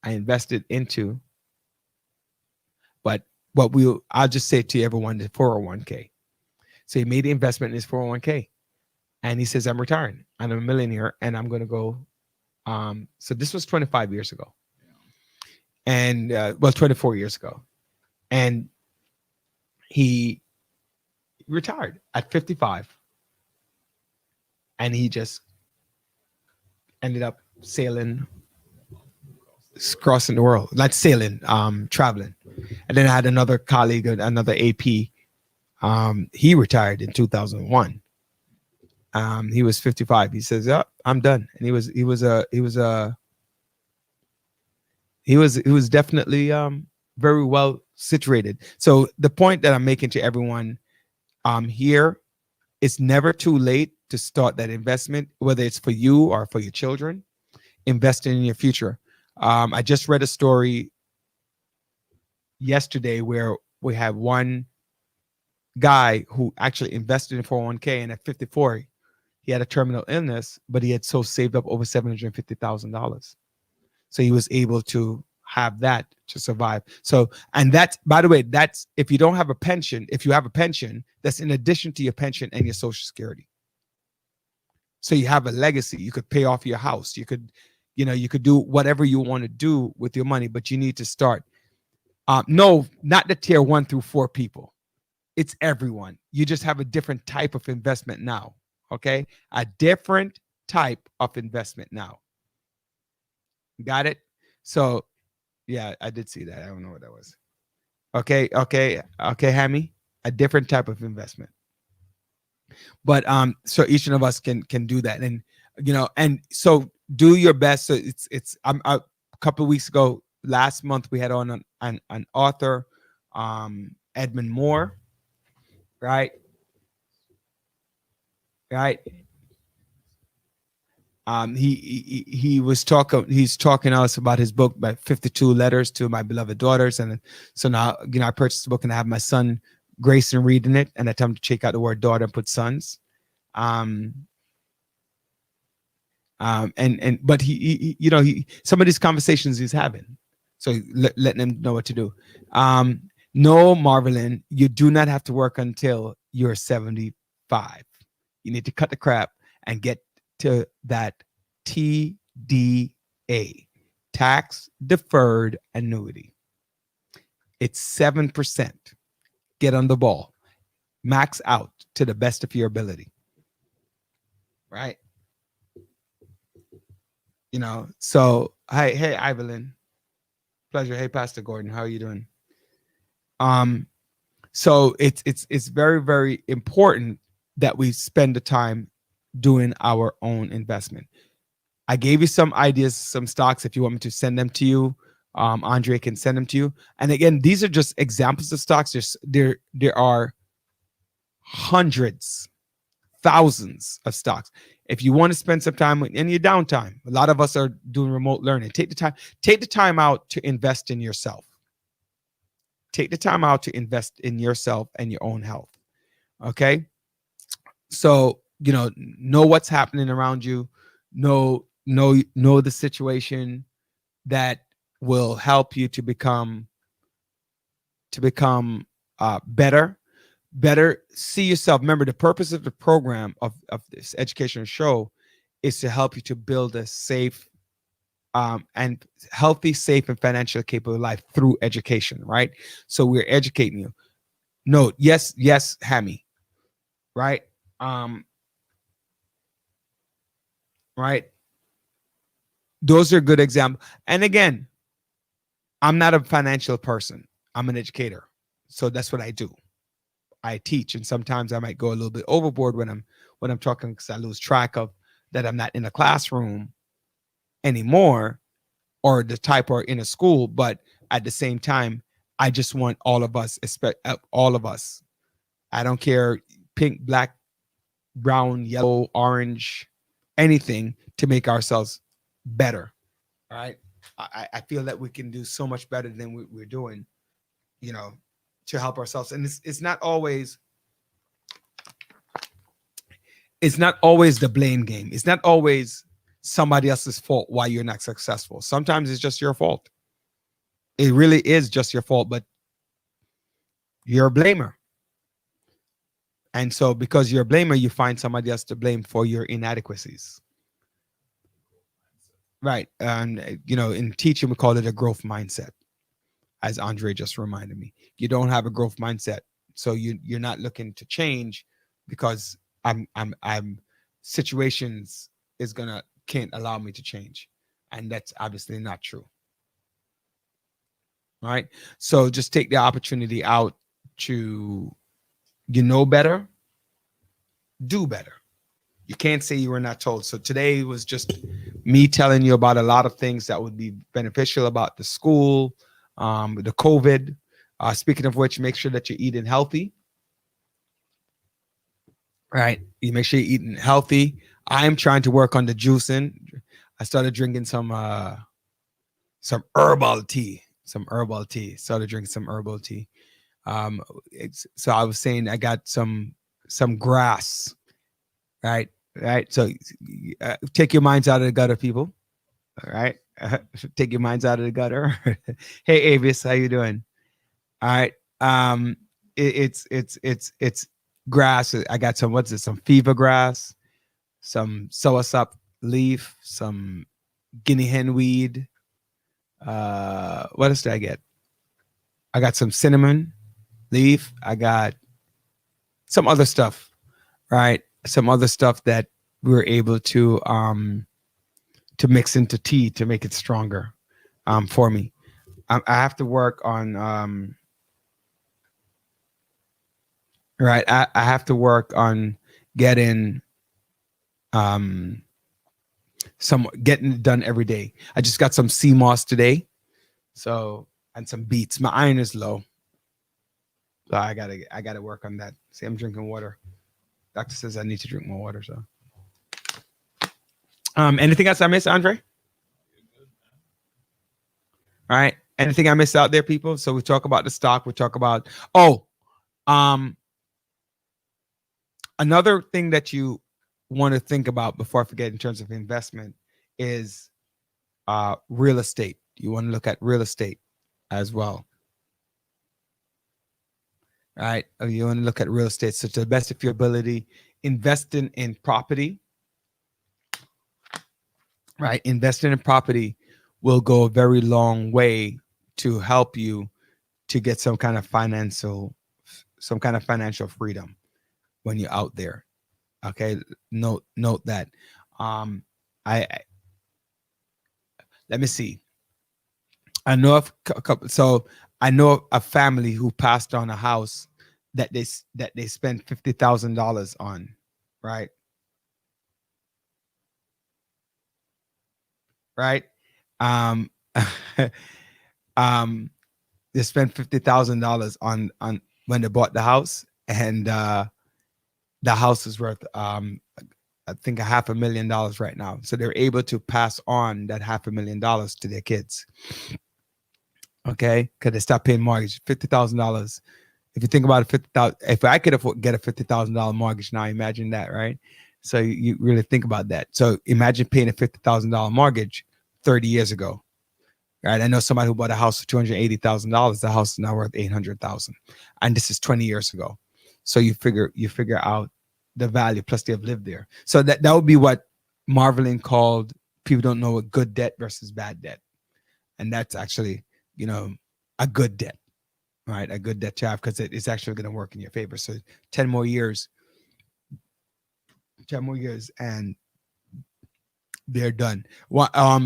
I invested into, but I'll just say to everyone, the 401k. So he made the investment in his 401k. And he says, I'm retiring. I'm a millionaire and I'm going to go. So this was 25 years ago. And 24 years ago. And he retired at 55. and he just ended up sailing, crossing the world, not sailing, traveling. And then I had another colleague, another AP. He retired in 2001. He was 55. He says, "Yeah, I'm done." And he was definitely very well situated. So the point that I'm making to everyone here, it's never too late to start that investment, whether it's for you or for your children. Investing in your future. I just read a story yesterday where we had one guy who actually invested in 401k, and at 54, he had a terminal illness, but he had so saved up over $750,000. So he was able to have that to survive. So, and that's, by the way, that's if you don't have a pension, if you have a pension, that's in addition to your pension and your Social Security. So you have a legacy. You could pay off your house. You could do whatever you want to do with your money, but you need to start. No, not the tier 1 through 4 people. It's everyone. You just have a different type of investment now. Okay. A different type of investment now. Got it? So yeah, I did see that. I don't know what that was. Okay, Hammy. A different type of investment. But so each one of us can do that. And and so do your best. So it's a couple of weeks ago, last month, we had on an author, Edmund Moore, right? He's talking to us about his book, by 52 Letters to My Beloved Daughters. And so now, I purchased the book and I have my son Grayson reading it, and I tell him to check out the word daughter and put sons. But he some of these conversations he's having, so letting him know what to do. No, Marvelyn, you do not have to work until you're 75. You need to cut the crap and get to that TDA, tax deferred annuity. It's 7%. Get on the ball. Max out to the best of your ability. Right? So hey Evelyn. Pleasure. Hey Pastor Gordon, how are you doing? So it's very, very important that we spend the time doing our own investment. I gave you some ideas, some stocks. If you want me to send them to you, Andre can send them to you. And again, these are just examples of stocks. There are hundreds, thousands of stocks. If you want to spend some time in your downtime, a lot of us are doing remote learning. Take the time out to invest in yourself. Take the time out to invest in yourself and your own health. Okay. So, know what's happening around you. Know the situation that will help you to become better. See yourself. Remember, the purpose of the program of this educational show is to help you to build a safe and healthy, safe, and financially capable life through education, right? So we're educating you. Note, yes, Hammy, right? Right. Those are good examples. And again, I'm not a financial person. I'm an educator. So that's what I do. I teach, and sometimes I might go a little bit overboard when I'm talking, because I lose track of that I'm not in a classroom anymore, or the type or in a school. But at the same time, I just want all of us, all of us. I don't care, pink, black, brown, yellow, orange, anything, to make ourselves better. All right. I feel that we can do so much better than we're doing, to help ourselves. And it's not always the blame game. It's not always somebody else's fault why you're not successful. Sometimes it's just your fault. It really is just your fault, but you're a blamer. And so because you're a blamer, you find somebody else to blame for your inadequacies. Right. And, in teaching, we call it a growth mindset, as Andre just reminded me. You don't have a growth mindset. So you're not looking to change because I'm situations can't allow me to change. And that's obviously not true. Right? So just take the opportunity out to, better, do better. You can't say you were not told. So today was just me telling you about a lot of things that would be beneficial about the school, the COVID. Speaking of which, make sure that you're eating healthy. Right? You make sure you're eating healthy. I am trying to work on the juicing. I started drinking some herbal tea. Started drinking some herbal tea. So I was saying I got some grass. Right. So take your minds out of the gutter, people. All right. Take your minds out of the gutter. Hey, Avis, how you doing? All right. It's grass. I got some fever grass, some soursop leaf, some guinea hen weed. What else did I get? I got some cinnamon leaf. I got some other stuff, right? Some other stuff that we were able to mix into tea to make it stronger for me. I have to work on right. I have to work on getting getting it done every day. I just got some sea moss today, and some beets. My iron is low, so I gotta work on that. See, I'm drinking water. Doctor says I need to drink more water. So, anything else I missed, Andre? All right. Anything I missed out there, people? So we talk about the stock. We talk about another thing that you want to think about before I forget in terms of investment is real estate. You want to look at real estate as well. Right? You want to look at real estate. So to the best of your ability, investing in property. Right? Investing in property will go a very long way to help you to get some kind of financial freedom when you're out there. Okay, note that. Let me see. I know of a couple. So I know of a family who passed on a house that they spent $50,000 on, right? Right. They spent $50,000 on when they bought the house, and the house is worth I think $500,000 right now. So they're able to pass on that $500,000 to their kids. Okay, because they stop paying mortgage. $50,000. If you think about it, $50,000. If I could get a $50,000 mortgage now, imagine that, right? So you really think about that. So imagine paying a $50,000 mortgage 30 years ago, right? I know somebody who bought a house for $280,000. The house is now worth $800,000, and this is 20 years ago. So you figure out the value, plus they have lived there. So that would be what Marvelin called, people don't know what good debt versus bad debt, and that's actually a good debt, right? A good debt to have, because it's actually going to work in your favor. So 10 more years, and they're done.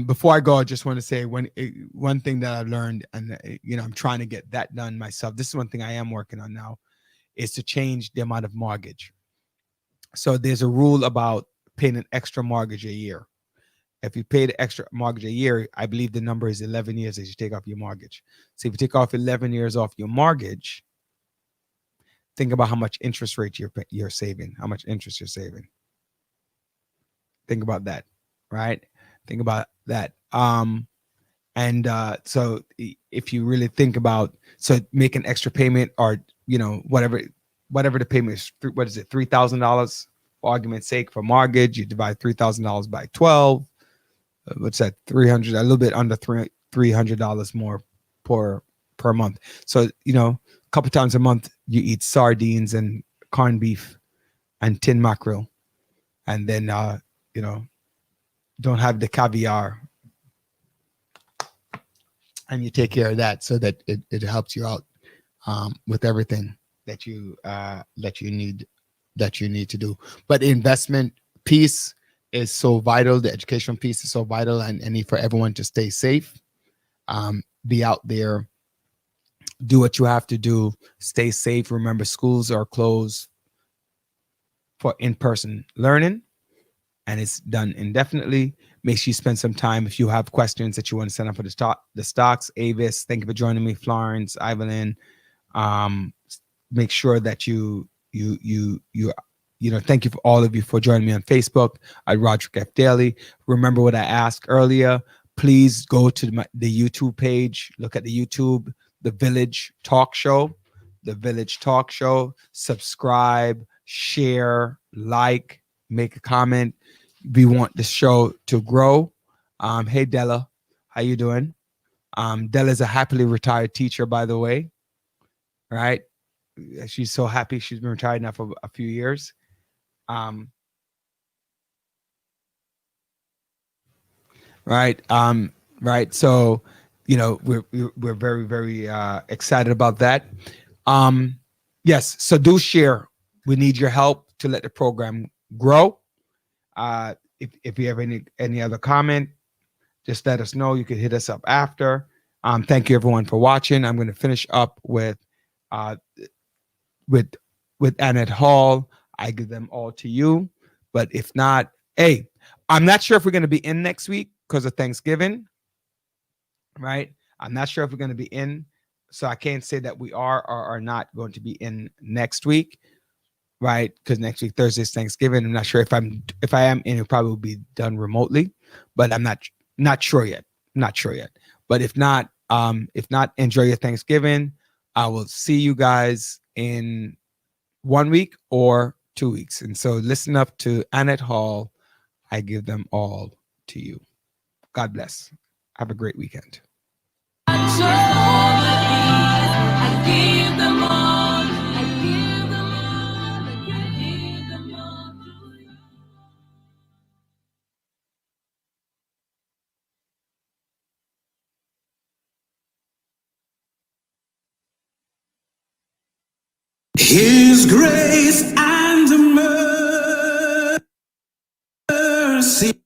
Before I go, I just want to say one thing that I've learned, and I'm trying to get that done myself. This is one thing I am working on now, is to change the amount of mortgage. So there's a rule about paying an extra mortgage a year. If you pay the extra mortgage a year, I believe the number is 11 years as you take off your mortgage. So if you take off 11 years off your mortgage, think about how much interest rate you're saving, how much interest you're saving. Think about that, right? Think about that. So if you really think about, so make an extra payment, or whatever the payment is, what is it, $3,000 for argument's sake for mortgage, you divide $3,000 by 12. What's that? $300, a little bit under $300 more per month. So a couple times a month you eat sardines and corned beef and tin mackerel, and then don't have the caviar, and you take care of that, so that it helps you out with everything that you need to do. But investment peace is so vital. The educational piece is so vital, and need for everyone to stay safe. Be out there, do what you have to do, stay safe. Remember, schools are closed for in-person learning, and it's done indefinitely. Make sure you spend some time. If you have questions that you want to send up for the stocks, Avis, thank you for joining me. Florence, Evelyn, make sure that you thank you for all of you for joining me on Facebook at Roderick F. Daly. Remember what I asked earlier. Please go to the YouTube page. Look at the YouTube, The Village Talk Show. The Village Talk Show. Subscribe, share, like, make a comment. We want the show to grow. Hey, Della. How you doing? Della's a happily retired teacher, by the way. Right? She's so happy. She's been retired now for a few years. Right. So, we're very, very excited about that. Yes. So do share. We need your help to let the program grow. If you have any other comment, just let us know. You can hit us up after. Thank you everyone for watching. I'm going to finish up with Annette Hall. I give them all to you. But if not, hey, I'm not sure if we're going to be in next week because of Thanksgiving, right? I'm not sure if we're going to be in, so I can't say that we are or are not going to be in next week, right? Because next week Thursday is Thanksgiving. I'm not sure if I am in, it probably will be done remotely, but I'm not sure yet. Not sure yet. But if not, enjoy your Thanksgiving. I will see you guys in 1 week or 2 weeks. And so listen up to Annette Hall. I give them all to you. God bless. Have a great weekend. I give them all. I give them all. I give them all to you. His grace and mercy.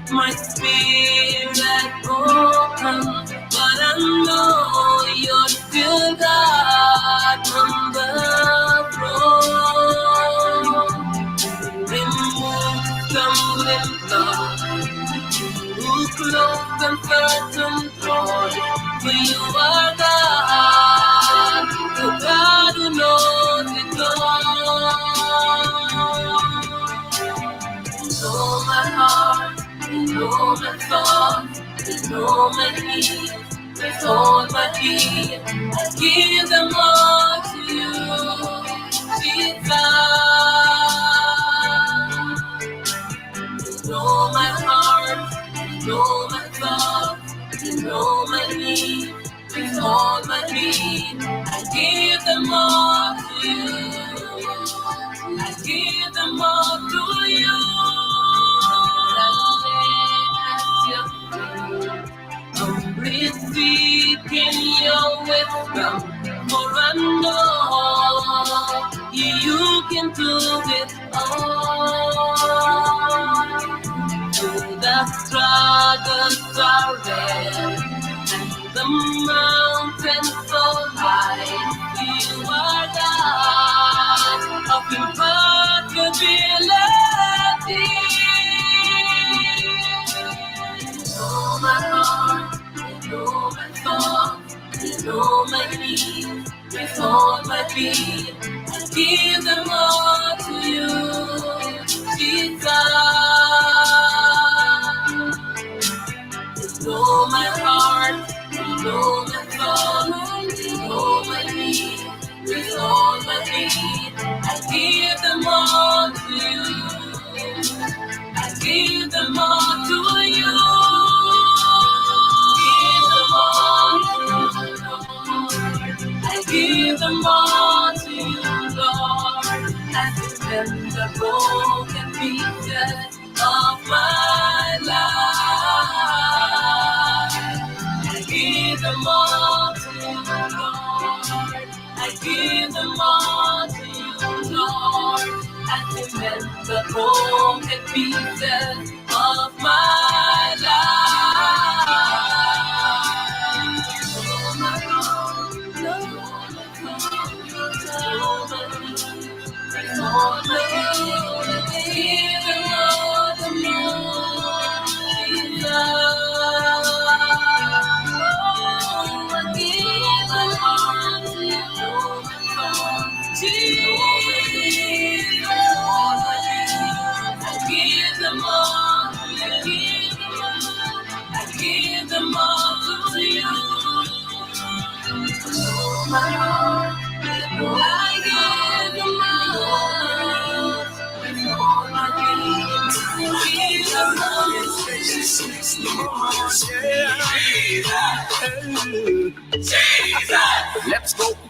My spirit broken, but I know you're still God on the throne. Remove stumbling block, who clothed and curtain drawn. For you are God, the God who knows it all. Know my heart. You know my thoughts, you know my needs, with all my being, I give them all to you, Jesus. You know my heart, you know my thoughts, you know my needs, with all my being, I give them all to you, I give them all to you. Humbly seeking your wisdom, for I know you can do it all. Through the struggles are red, and the mountains so high, you are God of impossibility. Know my heart, you know my thoughts, you know my needs, with all my being, I give them all to you, Jesus. You know my heart, you know my thoughts, you know my needs, with all my being, I give them all to you, I give them all to you. Give them all to you. give them all to you, Lord. I defend the broken pieces of my life. I give them all to you, Lord. I give them all to you, Lord. I defend the broken pieces of my life. Oh, my Lord, Lord, give them all to you. My Lord, I give them all. I give them all. Jesus. Let's go.